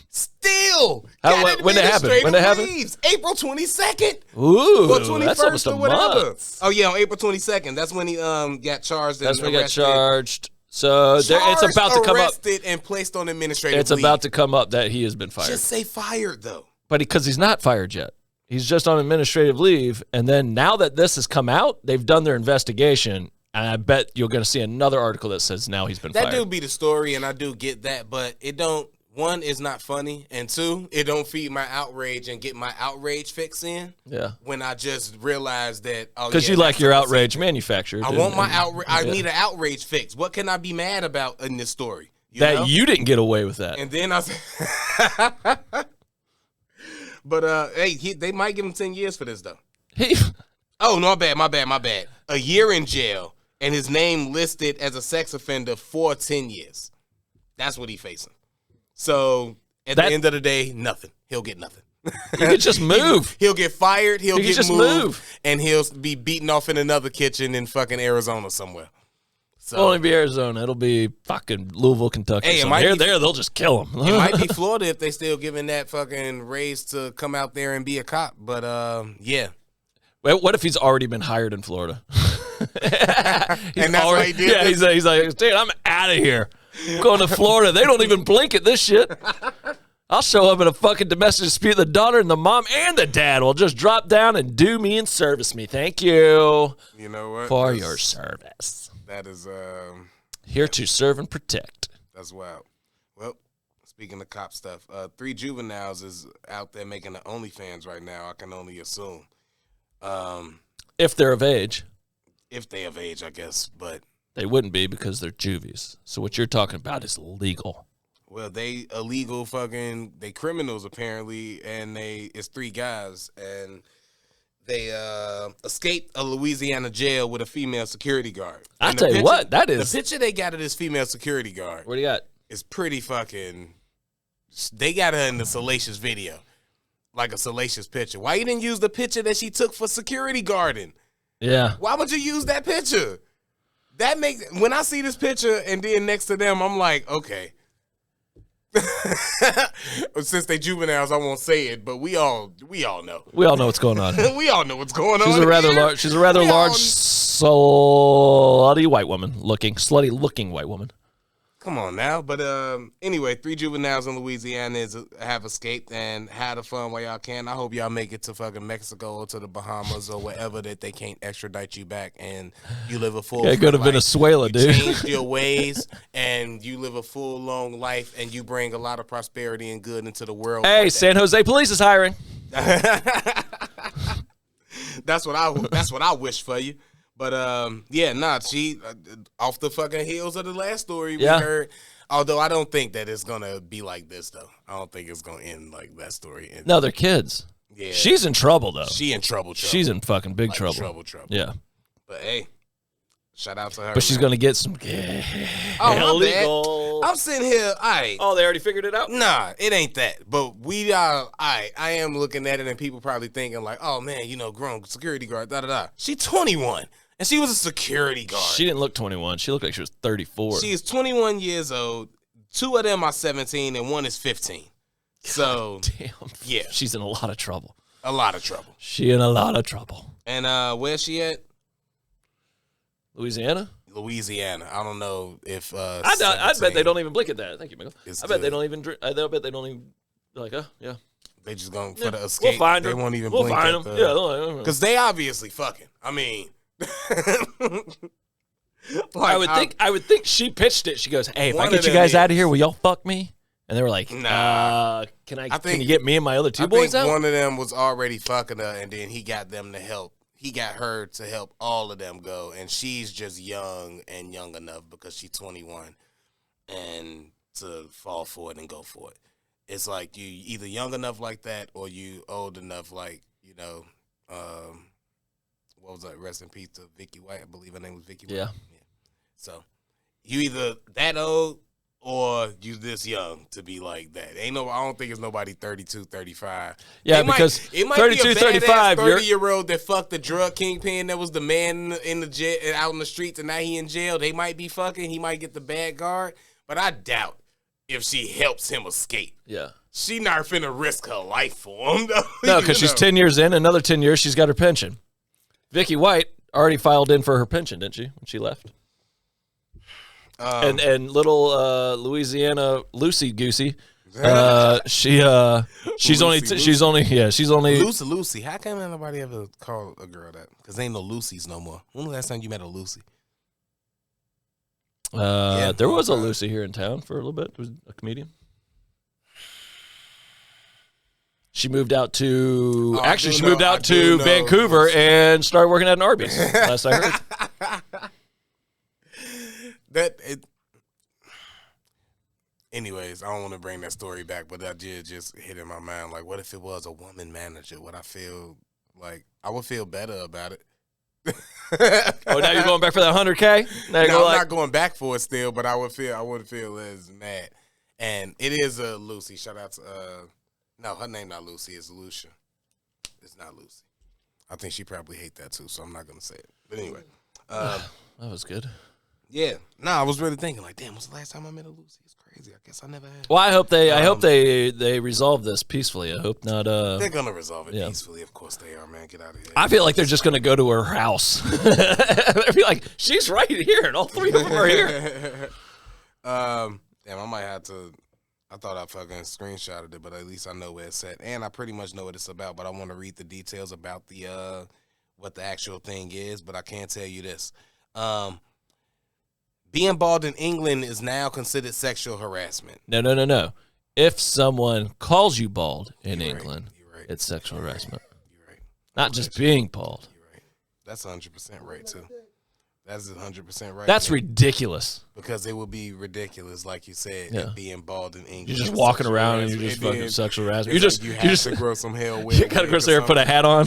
Still got when it happened? When it happened? leaves. April 22nd. Ooh, or 21st that's almost a or whatever. month. Oh yeah, on April 22nd. That's when he got charged. That's when he got arrested. charged. So it's about to come up. Arrested and placed on administrative It's leave. about to come up that he has been fired. Just say fired though. But because he's not fired yet. He's just on administrative leave. And then now that this has come out, they've done their investigation. And I bet you're going to see another article that says now he's been fired. That do be the story, and I do get that, but it don't. 1, it's not funny, and 2, it don't feed my outrage and get my outrage fix in. Yeah. When I just realized that, because you like your outrage manufactured. I want my outrage. I need an outrage fix. What can I be mad about in this story? You didn't get away with that. And then I said, but hey, they might give him 10 years for this though. Oh no, my bad. A year in jail, and his name listed as a sex offender for 10 years. That's what he's facing. So at the end of the day, nothing. He'll get nothing. He could just move. He'll get fired. He'll get just moved, move. and he'll be beaten off in another kitchen in fucking Arizona somewhere. So It'll only be Arizona. It'll be fucking Louisville, Kentucky. Hey, it So might be- they'll just kill him. it might be Florida if they still giving that fucking raise to come out there and be a cop. But yeah. Wait, what if he's already been hired in Florida? And that's why he did Yeah, this? he's like, dude, I'm out of here. I'm going to Florida. They don't even blink at this shit. I'll show up in a fucking domestic dispute. The daughter and the mom and the dad will just drop down and do me and service me. Thank you. You know what? For your service. That is Here to serve and protect. that's wild. Well, speaking of cop stuff, 3 Juveniles is out there making the OnlyFans right now. I can only assume. If they're of age. If they of age, I guess, but They wouldn't be because they're juvies. So what you're talking about is legal. well, they illegal fucking they criminals apparently, and it's 3 guys, and they escaped a Louisiana jail with a female security guard. I And tell you picture- what, that is. the picture they got of this female security guard What do you got? is pretty fucking. They got her in the salacious video, like a salacious picture. Why you didn't use the picture that she took for security guarding? Yeah. Why would you use that picture? That makes when I see this picture and then next to them, I'm like, okay. Since they juveniles, I won't say it, but we all know. We all know what's going on. We all know what's going on. She's a rather here. large. She's a rather We all- large, slutty white woman slutty looking white woman. Come on now, but anyway, 3 juveniles in Louisiana have escaped and had a fun while y'all can. I hope y'all make it to fucking Mexico or to the Bahamas or wherever that they can't extradite you back, and you live a full. Yeah, go to life. Venezuela, You dude. changed your ways, and you live a full long life, and you bring a lot of prosperity and good into the world. Hey, like San Jose Police is hiring. That's what I wish for you. But she off the fucking heels of the last story we heard. Although I don't think that it's gonna be like this though. I don't think it's gonna end like that story. No, they're kids. Yeah, She's in trouble though. she in trouble. She's in fucking big Like trouble. Trouble. Yeah, But hey, shout out to her. but she's man. gonna get some Oh, my illegal. bad. I'm sitting here. Oh, they already figured it out. Nah, it ain't that. But we are. I am looking at it, and people probably thinking like, oh man, grown security guard. Da da da. She 21. And she was a security guard. She didn't look 21. She looked like she was 34. She is 21 years old. 2 of them are 17, and 1 is 15. So, Damn. yeah. She's in a lot of trouble. A lot of trouble. She in a lot of trouble. And where's she at? Louisiana? Louisiana. I don't know if. I bet they don't even blink at that. Thank you, Michael. It's I bet they good. don't even. I bet they don't even. Like, yeah. They just going for the We'll escape. find They her. won't even We'll blink find at them. the. Yeah. Because they obviously fucking. I mean. I would think she pitched it. She goes, "Hey, if I One get of you them guys out of is. here, will y'all fuck me?" And they were like, Nah. Can you get me and my other two boys I think out? one of them was already fucking her, and then he got them to help. He got her to help all of them go, and she's just young and young enough because she's 21 and to fall for it and go for it. It's like you either young enough like that or you old enough like, what was that? Rest in peace to Vicky White. I believe her name was Vicky White. Yeah. So you either that old or you this young to be like that. I don't think it's nobody 32, 35. Yeah, because 32, 35, 30-year-old that fucked the drug kingpin that was the man in the jail out in the streets and now he in jail. They might be fucking. He might get the bad guard. But I doubt if she helps him escape. Yeah. She not finna risk her life for him, though. No, because she's 10 years in. Another 10 years, she's got her pension. Vicky White already filed in for her pension, didn't she, when she left? And little Louisiana Lucy Goosey, she's only Lucy. How come nobody ever call a girl that? Because ain't no Lucy's no more. When was the last time you met a Lucy? There was a Lucy here in town for a little bit. It was a comedian. She moved out to Vancouver and started working at an Arby's. Last I heard. Anyways, I don't want to bring that story back, but that did just hit in my mind. Like, what if it was a woman manager? Would I feel like I would feel better about it? Oh, now you're going back for that 100K? I'm not going back for it still, but I wouldn't feel as mad. And it is a Lucy. Shout out to no, her name not Lucy. It's Lucia. It's not Lucy. I think she probably hate that too, so I'm not gonna say it. But anyway, that was good. Yeah. No, I was really thinking like, damn, when's the last time I met a Lucy? It's crazy. I guess I never had. Well, I hope they resolve this peacefully. I hope not. They're gonna resolve it peacefully. Of course they are, man. Get out of here. I feel like they're just gonna go to her house. They'll be like, she's right here, and all three of them are here. Damn, I might have to. I thought I fucking screenshotted it, but at least I know where it's at, and I pretty much know what it's about. But I want to read the details about the what the actual thing is. But I can't tell you this. Being bald in England is now considered sexual harassment. No. If someone calls you bald in England, right. it's sexual harassment. You're right. Not just being bald. You're right. That's 100% right, too. That's 100% right. That's ridiculous. Because it would be ridiculous, like you said, being bald in England. You're just walking around and you're just fucking sexual harassment. You have to grow some hair. You gotta grow some hair, put a hat on.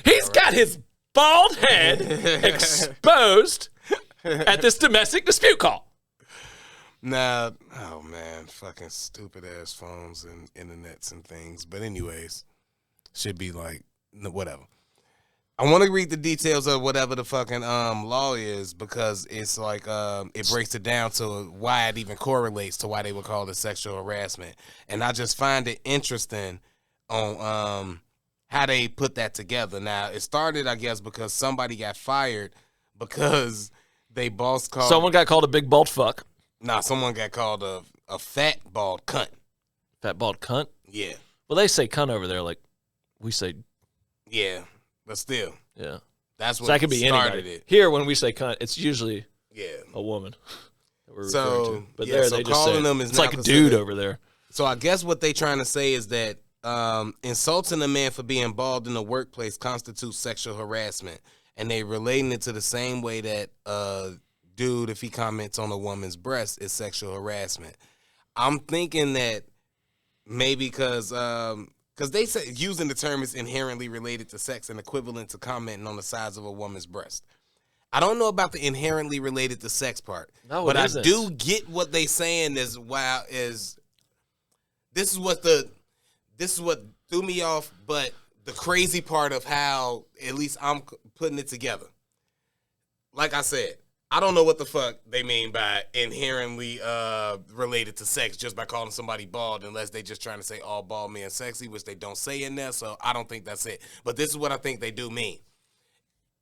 He's got his bald head exposed at this domestic dispute call. Nah, oh man, fucking stupid ass phones and internets and things. But anyways, should be like whatever. I want to read the details of whatever the fucking law is because it's like it breaks it down to why it even correlates to why they would call it sexual harassment. And I just find it interesting on how they put that together. Now, it started, I guess, because somebody got fired because they boss called... Someone got called a big bald fuck. Nah, someone got called a fat bald cunt. Fat bald cunt? Yeah. Well, they say cunt over there like we say... Yeah. But still, that's what so that could be started anybody. it. Here, when we say cunt, it's usually a woman that we're referring to. But there, they just say them is it's like a dude over there. So I guess what they're trying to say is that insulting a man for being bald in the workplace constitutes sexual harassment, and they relating it to the same way that dude, if he comments on a woman's breast, is sexual harassment. I'm thinking that maybe because they say using the term is inherently related to sex and equivalent to commenting on the size of a woman's breast. I don't know about the inherently related to sex part, but I do get what they saying is this is what threw me off. But the crazy part of how at least I'm putting it together, like I said, I don't know what the fuck they mean by inherently related to sex just by calling somebody bald unless they just trying to say all bald men sexy, which they don't say in there, so I don't think that's it. But this is what I think they do mean.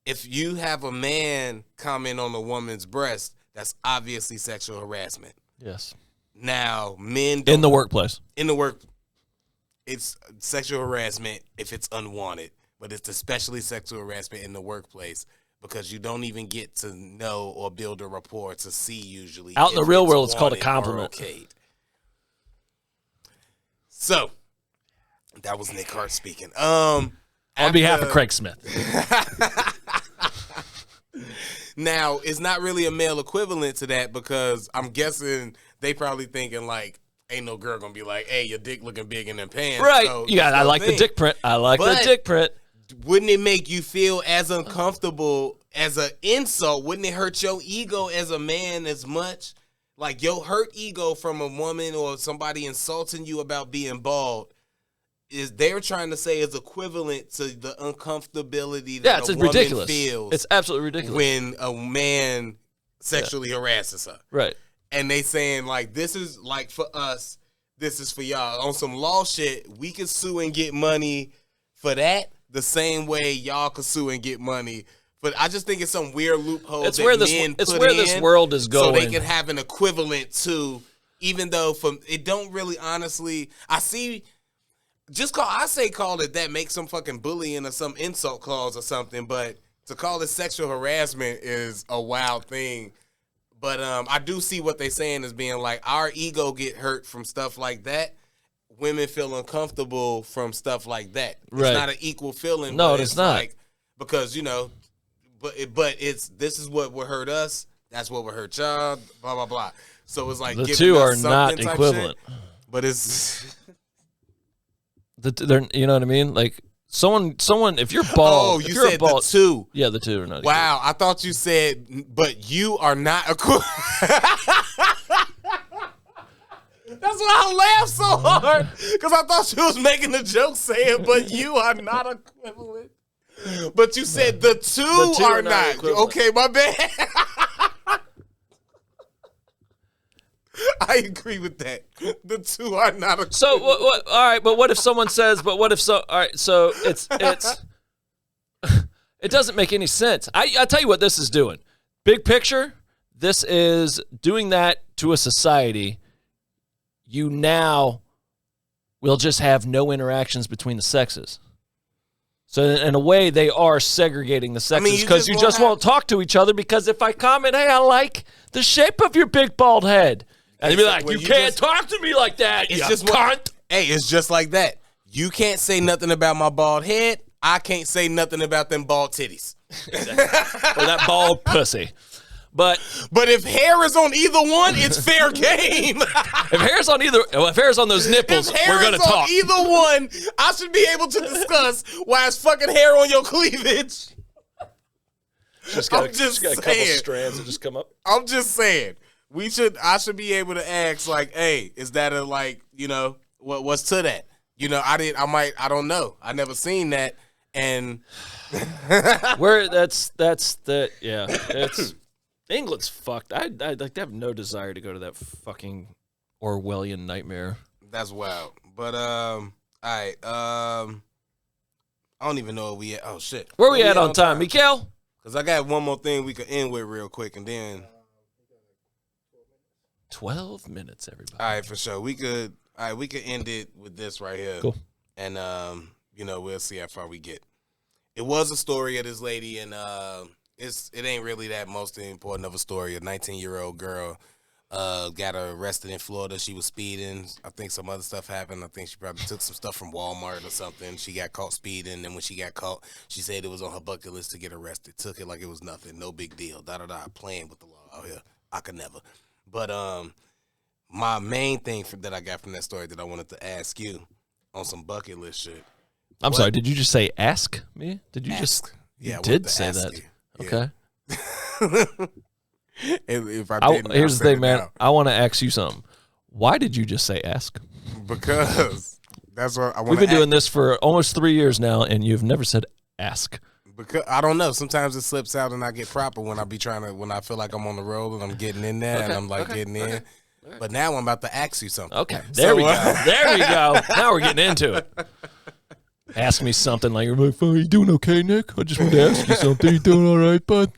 If you have a man comment on a woman's breast, that's obviously sexual harassment. Yes. Now, men... In the workplace. In the work... It's sexual harassment if it's unwanted, but it's especially sexual harassment in the workplace because you don't even get to know or build a rapport to see usually. Out in the real world, it's called a compliment. So that was Nick Hart speaking. On behalf of Craig Smith. Now, it's not really a male equivalent to that because I'm guessing they probably thinking like, ain't no girl gonna be like, hey, your dick looking big in them pants. Right. So I like the dick print. The dick print. Wouldn't it make you feel as uncomfortable as an insult? Wouldn't it hurt your ego as a man as much? Like your hurt ego from a woman or somebody insulting you about being bald is they're trying to say is equivalent to the uncomfortability that a woman ridiculous. feels. It's absolutely ridiculous when a man sexually harasses her. Right. And they saying like, this is like for us, this is for y'all. On some law shit, we can sue and get money for that the same way y'all can sue and get money. But I just think it's some weird loophole it's where this world is going. So they can have an equivalent to, even though it don't really honestly, I see. I say call it that, make some fucking bullying or some insult clause or something, but to call it sexual harassment is a wild thing. But I do see what they're saying as being like our ego get hurt from stuff like that. Women feel uncomfortable from stuff like that. Right. It's not an equal feeling. No, but it's not. Like, because, but this is what would hurt us. That's what would hurt y'all, blah, blah, blah. So it's like the two are not equivalent. Shit, but it's... You know what I mean? Like someone. If you're bald, you said the two. Yeah, the two are not. Wow, I thought you said, but you are not equivalent. That's why I laughed so hard because I thought you was making a joke saying, but you are not equivalent. But you said the two are not. Okay, my bad. I agree with that. The two are not equivalent. So what? All right, but what if someone says? But what if so? All right, so it's it doesn't make any sense. I tell you what this is doing. Big picture, this is doing that to a society. You now will just have no interactions between the sexes. So in a way, they are segregating the sexes because you just won't talk to each other. Because if I comment, hey, I like the shape of your big bald head. And they'd be like, you can't talk to me like that, you cunt. Hey, it's just like that. You can't say nothing about my bald head. I can't say nothing about them bald titties. Exactly. Or that bald pussy. But if hair is on either one, it's fair game. if hair's on those nipples, we're gonna talk. Either one, I should be able to discuss why it's fucking hair on your cleavage. Just got a couple strands that just come up. I'm just saying. I should be able to ask, like, hey, is that a, like, what's to that? I don't know. I never seen that. And it's England's fucked. I'd like to have no desire to go to that fucking Orwellian nightmare. That's wild. But all right. I don't even know where we at. Oh shit. Where we at on time, Mikael? Because I got one more thing we could end with real quick, and then 12 minutes, everybody. All right, for sure. We could end it with this right here. Cool. And we'll see how far we get. It was a story of this lady, and it ain't really that most important of a story. A 19-year-old girl got arrested in Florida. She was speeding. I think some other stuff happened. I think she probably took some stuff from Walmart or something. She got caught speeding, and when she got caught, she said it was on her bucket list to get arrested. Took it like it was nothing. No big deal. Playing with the law out here. I could never. But my main thing that I got from that story that I wanted to ask you on some bucket list shit. I'm sorry, did you just say ask me? Did you just yeah, you did say that? You. Okay. If I didn't, here's the thing, man. I want to ask you something. Why did you just say ask? Because that's what I want. We've been doing this for almost 3 years now, and you've never said ask. Because I don't know. Sometimes it slips out, and I get proper when I feel like I'm on the road and I'm getting in there, and I'm like getting in. But now I'm about to ask you something. Okay, there we go. There we go. Now we're getting into it. Ask me something like, "Are you doing okay, Nick? I just wanted to ask you something. You doing all right, bud?"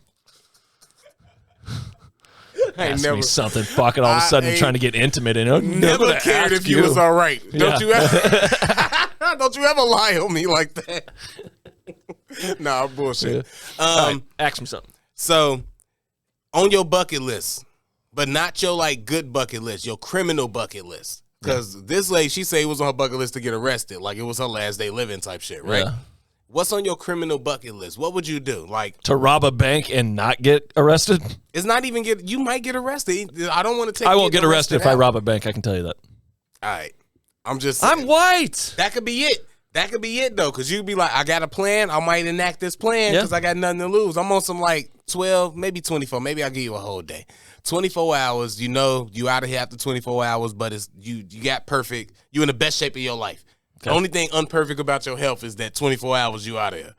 Ask me something. Fucking all of a sudden trying to get intimate and I'm never cared if you was all right. Don't you ever? Don't you ever lie on me like that? Nah, bullshit. Right, ask me something. So, on your bucket list, but not your like good bucket list, your criminal bucket list. Because this lady, she said it was on her bucket list to get arrested. Like, it was her last day living type shit, right? Yeah. What's on your criminal bucket list? What would you do? Like, to rob a bank and not get arrested? it's not even you might get arrested. I don't want to take I won't get arrested if I out. rob a bank. I can tell you that. All right. I'm white. That could be it. That could be it, though, because you'd be like, I got a plan. I might enact this plan because I got nothing to lose. I'm on some, like, 12, maybe 24. Maybe I'll give you a whole day. 24 hours, you know, you out of here after 24 hours, but it's you got perfect. You in the best shape of your life. Okay. The only thing unperfect about your health is that 24 hours you out of here.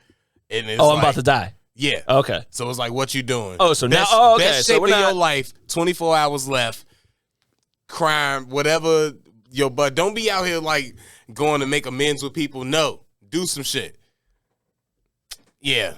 And it's I'm about to die. Yeah. Okay. So it's like, what you doing? Oh, so best, now, okay. Best shape of your life, 24 hours left, crime, whatever your butt. Don't be out here, like, going to make amends with people. No. Do some shit. Yeah.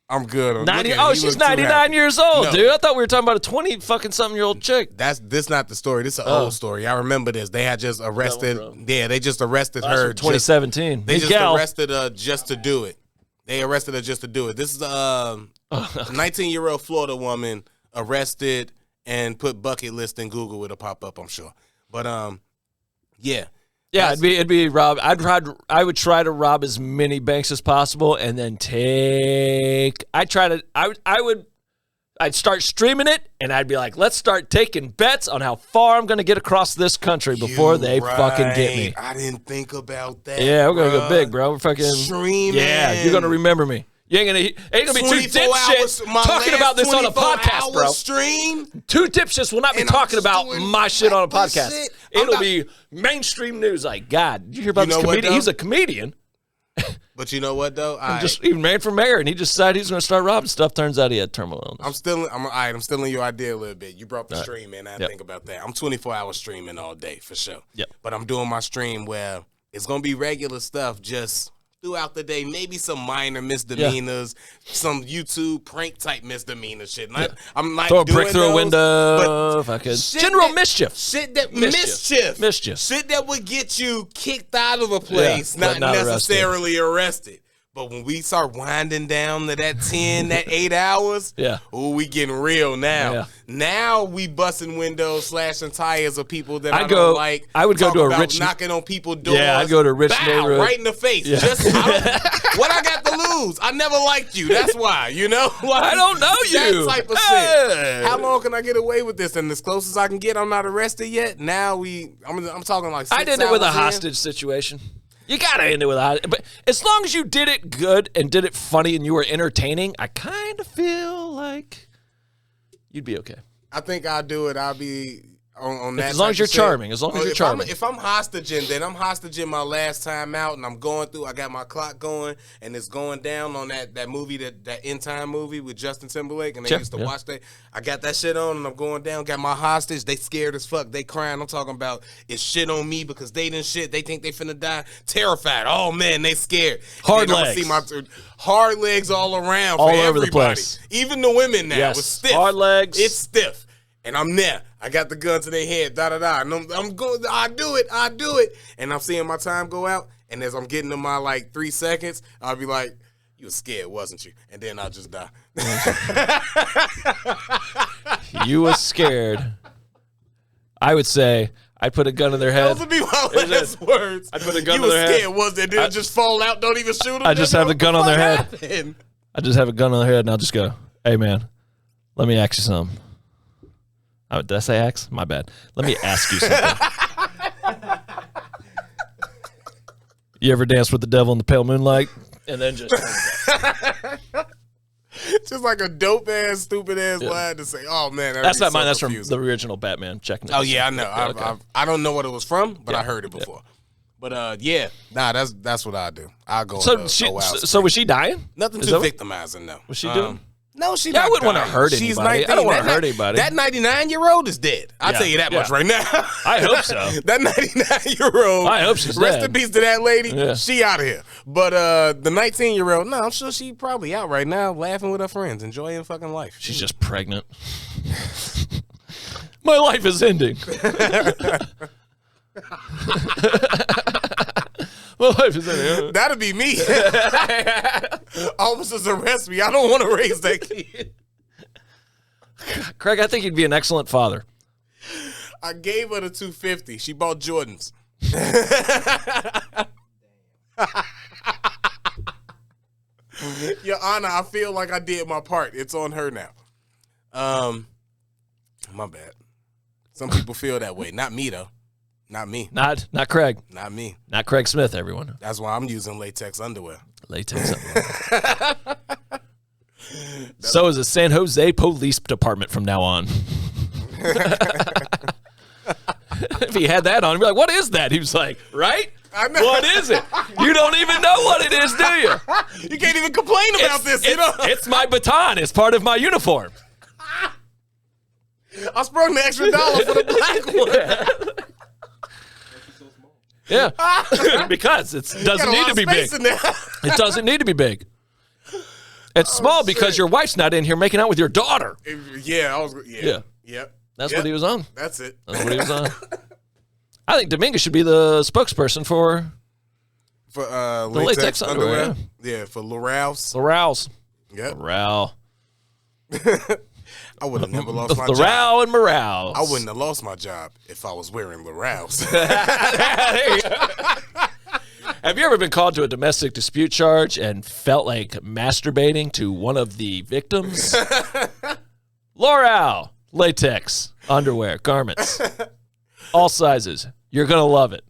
I'm good. She's 99 years old, no. Dude. I thought we were talking about a 20-something-year-old chick. This not the story. This is an old story. I remember this. They had just arrested. Yeah, they just arrested her. 2017. They just arrested her just to do it. They arrested her just to do it. This is a 19-year-old Florida woman arrested and put bucket list in Google. It'll pop up, I'm sure. But yeah. Yeah, it'd be rob. I would try to rob as many banks as possible, and then I'd start streaming it, and I'd be like, let's start taking bets on how far I'm gonna get across this country before they fucking get me. I didn't think about that. Yeah, we're gonna go big, bro. We're fucking streaming. Yeah, you're gonna remember me. You ain't gonna be two dipshits talking about this on a podcast, bro. Stream? Two dipshits will not be talking about my shit on a podcast. It'll be mainstream news. Like, God, did you hear about this comedian? He's a comedian. But you know what, though? He ran for mayor, and he just decided he's going to start robbing stuff. Turns out he had terminal illness. I'm still in your idea a little bit. You brought the stream, man. I think about that. I'm 24 hours streaming all day, for sure. Yep. But I'm doing my stream where it's going to be regular stuff, just throughout the day, maybe some minor misdemeanors, some YouTube prank type misdemeanor shit. I'm not throw a doing brick through those, a window. General mischief. Shit that mischief. Shit that would get you kicked out of a place, not necessarily arrested. But when we start winding down to that 10, that 8 hours, we getting real now. Yeah. Now we busting windows, slashing tires of people that I would go to a rich, knocking on people's doors. Yeah, I'd go to a rich neighborhood, right in the face. Yeah. What I got to lose? I never liked you. That's why. You know, I don't know you. That type of shit. How long can I get away with this? And as close as I can get, I'm not arrested yet. Now I'm talking like 6 hours I did it with a hostage situation. You gotta end it with a, but as long as you did it good and did it funny and you were entertaining, I kind of feel like you'd be okay. I think I'll do it. I'll be on that. As long as you're charming. As long as you're charming. If I'm hostage, then I'm hostage my last time out, and I'm going through. I got my clock going, and it's going down on that movie, that End Time movie with Justin Timberlake, and they used to watch that. I got that shit on, and I'm going down. Got my hostage. They scared as fuck. They crying. I'm talking about it's shit on me because they didn't shit. They think they finna die. Terrified. Oh man, they scared. Hard legs. See my hard legs all around. All for over everybody. the place. Even the women now. Yes. It's stiff. Hard legs. It's stiff. And I'm there. I got the gun to their head, da-da-da. And I'm going, I do it. And I'm seeing my time go out. And as I'm getting to my, 3 seconds, I'll be like, you were scared, wasn't you? And then I'll just die. You were scared. I would say I'd put a gun in their head. Those would be my last words. I'd put a gun in their head. You were scared, wasn't it? Did it just fall out? Don't even shoot them? I just have the gun on their head. I just have a gun on their head, and I'll just go, hey, man, let me ask you something. Oh, did I say ask? My bad. Let me ask you something. You ever dance with the devil in the pale moonlight? And then just just like a dope ass, stupid ass line to say, "Oh man, that's not mine. That's from the original Batman." Checking. Oh yeah, I know. I don't know what it was from, but I heard it before. But that's what I do. I'll go. So was she dying? Nothing too victimizing, though. Was she doing? No, she. I wouldn't want to hurt anybody. She's 19. I don't want to hurt anybody. That 99-year-old is dead. I'll tell you that much right now. I hope so. That 99-year-old. I hope she's rest dead. in peace to that lady. Yeah. She out of here. But the 19-year-old, no, I'm sure she probably out right now, laughing with her friends, enjoying fucking life. She's just pregnant. My life is ending. My life is ending. That'd be me. Officers arrest me. I don't want to raise that kid. Craig, I think you'd be an excellent father. I gave her the $250. She bought Jordans. Your Honor, I feel like I did my part. It's on her now. My bad. Some people feel that way. Not me though. Not me. Not Craig. Not me. Not Craig Smith, everyone. That's why I'm using latex underwear. Latex underwear. So is the San Jose Police Department from now on. If he had that on, he'd be like, what is that? He was like, right? I know. What is it? You don't even know what it is, do you? You can't even complain about this. It's my baton. It's part of my uniform. I sprung the extra dollar for the black one. Yeah, because it doesn't need to be big. It doesn't need to be big. It's small because your wife's not in here making out with your daughter. Yeah. Yep. That's what he was on. That's it. That's what he was on. I think Dominguez should be the spokesperson for the latex underwear. Yeah, for L'Oreal's. L'Oreal's. Yep. L'Oreal. I would have never lost my job. L'Oreal and Morale. I wouldn't have lost my job if I was wearing L'Oreal's. Have you ever been called to a domestic dispute charge and felt like masturbating to one of the victims? L'Oreal latex underwear garments, all sizes. You're gonna love it.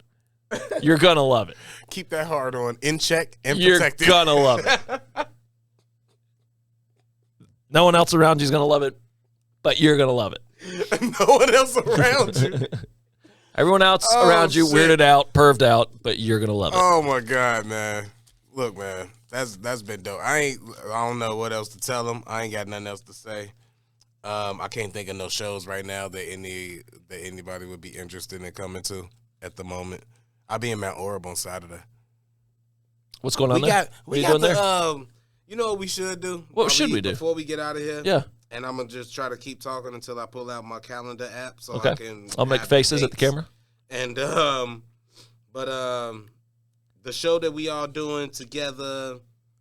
You're gonna love it. Keep that hard on in check and You're protected. gonna love it. No one else around you is gonna love it, but you're gonna love it. No one else around you. Everyone else around you, shit. weirded out, perved out, but you're gonna love it. Oh my God, man! Look, man, that's been dope. I don't know what else to tell them. I ain't got nothing else to say. I can't think of no shows right now that anybody would be interested in coming to at the moment. I'll be in Mount Orab on Saturday. What's going on there? What are you doing there? You know what we should do? What should we do? Before we get out of here? Yeah. And I'm going to just try to keep talking until I pull out my calendar app so Okay. I can I'll make have faces at dates. the camera. And, the show that we all doing together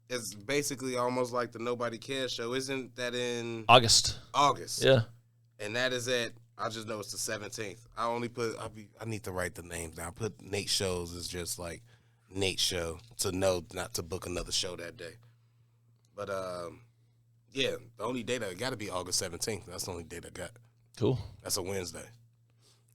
is basically almost like the Nobody Cares show. Isn't that in August. Yeah. Yeah. And that is I just know it's the 17th. I need to write the names down. I put Nate shows as just like Nate show to know not to book another show that day. But, yeah, the only date I got to be August 17th. That's the only date I got. Cool. That's a Wednesday.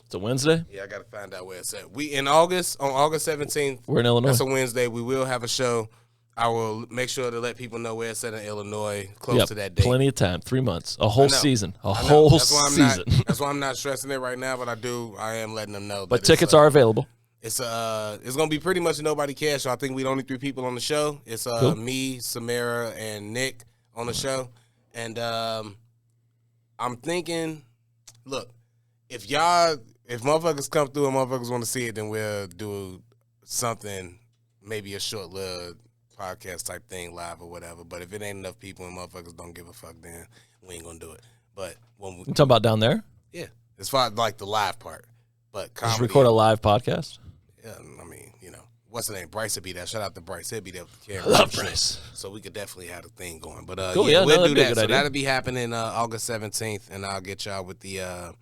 It's a Wednesday? Yeah, I got to find out where it's at. On August 17th. We're in Illinois. That's a Wednesday. We will have a show. I will make sure to let people know where it's at in Illinois close to that date. Plenty of time. 3 months. A whole season. A I know. whole That's why season. That's why I'm not stressing it right now, but I am letting them know. But tickets are available. It's gonna be pretty much a Nobody Cares show. I think we the only 3 people on the show. It's Cool. me, Samara, and Nick on the show. And I'm thinking, look, if motherfuckers come through and motherfuckers want to see it, then we'll do something, maybe a short-lived podcast type thing live or whatever. But if it ain't enough people and motherfuckers don't give a fuck, then we ain't gonna do it. But when we You talking about down there? yeah, as far as like the live part, but comedy, Just record a live podcast? yeah, I mean, what's the name? Bryce would be there. Shout out to Bryce. He'll be there with the camera. I love Bryce. So we could definitely have a thing going. But Cool, yeah, we'll that'd do be a that. good So idea. that'll be happening August 17th, and I'll get y'all with the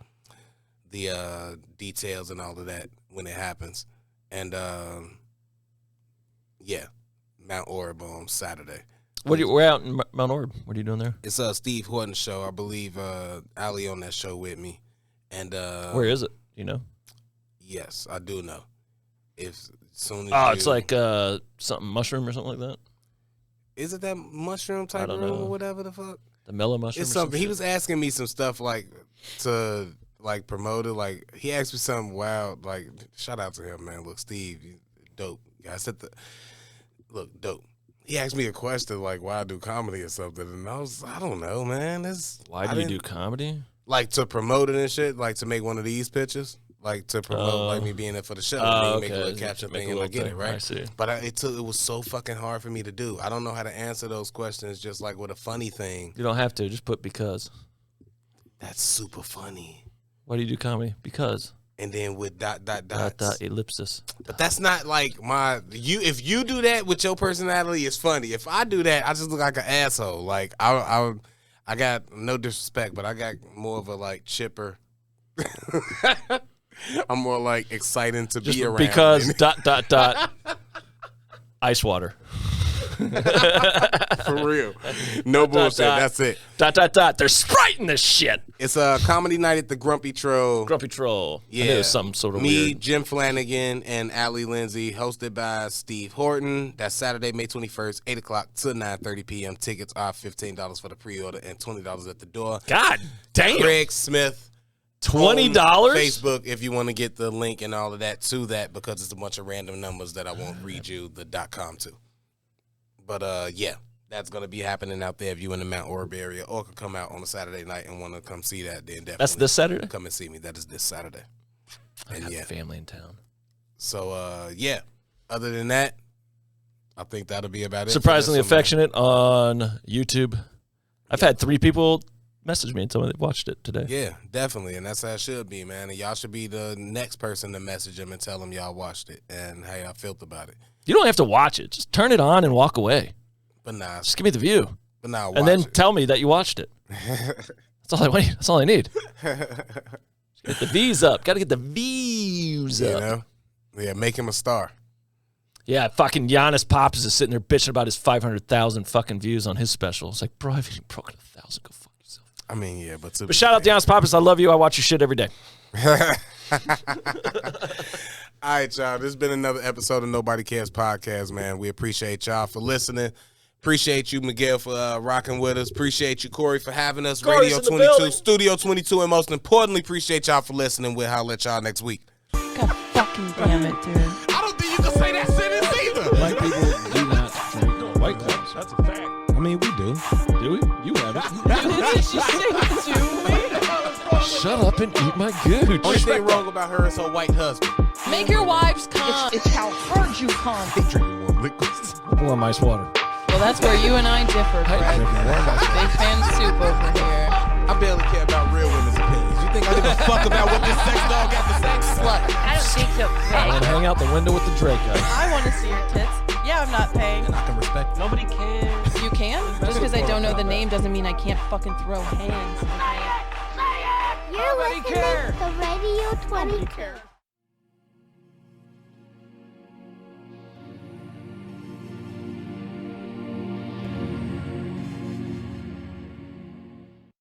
details and all of that when it happens. And yeah, Mount Orab on Saturday. We're out in Mount Orab. What are you doing there? It's Steve Horton's show. I believe Ali on that show with me. And Where is it? You know? yes, I do know. As soon as It's like something mushroom or something like that. Is it that mushroom type don't room know. or whatever the fuck? The mellow mushroom. It's or some something. He shit? was asking me some stuff like to like promote it. Like he asked me something wild. Like shout out to him, man. Look, Steve, you dope. I said look dope. He asked me a question like why I do comedy or something, and I don't know, man. Why do you do comedy? Like to promote it and shit, like to make one of these pictures, like to promote like me being there for the show, and make a little caption Make a thing, and I little get thing. it right. I see. But it was so fucking hard for me to do. I don't know how to answer those questions. Just like with a funny thing, You don't have to. Just put because. that's super funny. Why do you do comedy? Because. And then with dots. Ellipsis. But that's not like if you do that with your personality, it's funny. If I do that, I just look like an asshole. Like I got no disrespect, but I got more of a like chipper. I'm more like exciting to Just be around. because ... ice water. For real. No bullshit. That's it. ... They're spriting this shit. It's a comedy night at the Grumpy Troll. Grumpy Troll. Yeah. I knew it was something sort of Me, weird. Jim Flanagan, and Allie Lindsay, hosted by Steve Horton. That's Saturday, May 21st, 8 o'clock to 9:30 p.m. Tickets are $15 for the pre-order and $20 at the door. God damn. Craig Smith. $20? Facebook if you want to get the link and all of that to that, because it's a bunch of random numbers that I won't read you the .com to. But yeah, that's gonna be happening out there if you in the Mount Orb area, or could come out on a Saturday night and want to come see that. Then definitely That's this Saturday? come and see me. That is this Saturday. I And have yeah, family in town. so yeah. Other than that, I think that'll be about it. Surprisingly for this one, affectionate on YouTube. I've had 3 people message me and tell me they watched it today. Yeah, definitely, and that's how it should be, man. And y'all should be the next person to message them and tell them y'all watched it and how y'all felt about it. You don't have to watch it. Just turn it on and walk away. But nah, Just give me the view. watch And then it. tell me that you watched it. That's all I need. That's all I need. Get the V's up. Got to get the views You up. know, yeah, make him a star. Yeah, fucking Giannis Pops is sitting there bitching about his 500,000 fucking views on his special. It's like, bro, I've even broken 1,000. Go fuck yourself. I mean, yeah, but But shout out to Giannis Pops. I love you. I watch your shit every day. All right, y'all. This has been another episode of Nobody Cares Podcast, man. We appreciate y'all for listening. Appreciate you, Miguel, for rocking with us. Appreciate you, Corey, for having us. Corey's Radio in the 22, building. Studio 22, and most importantly, appreciate y'all for listening. We'll holler at y'all next week. God fucking damn it, dude. I don't think you can say that sentence either. Black people do not drink White Claws. That's a fact. I mean, we do. Do we? You haven't. Shut up and eat my gooch. Only thing wrong about her is her white husband. Make your wives come. It's how hard you come. He drinking warm liquids. Warm ice water. Well, that's where you and I differ, Fred. Big fan soup over here. I barely care about real women's opinions. You think I give a fuck about what this sex dog got to say? Slut. I don't think so. I want to hang out the window with the Draco. I want to see your tits. Yeah, I'm not paying. I can respect it. Nobody cares. You can? Just because I don't know the name doesn't mean I can't fucking throw hands. You're listening to Radio 22.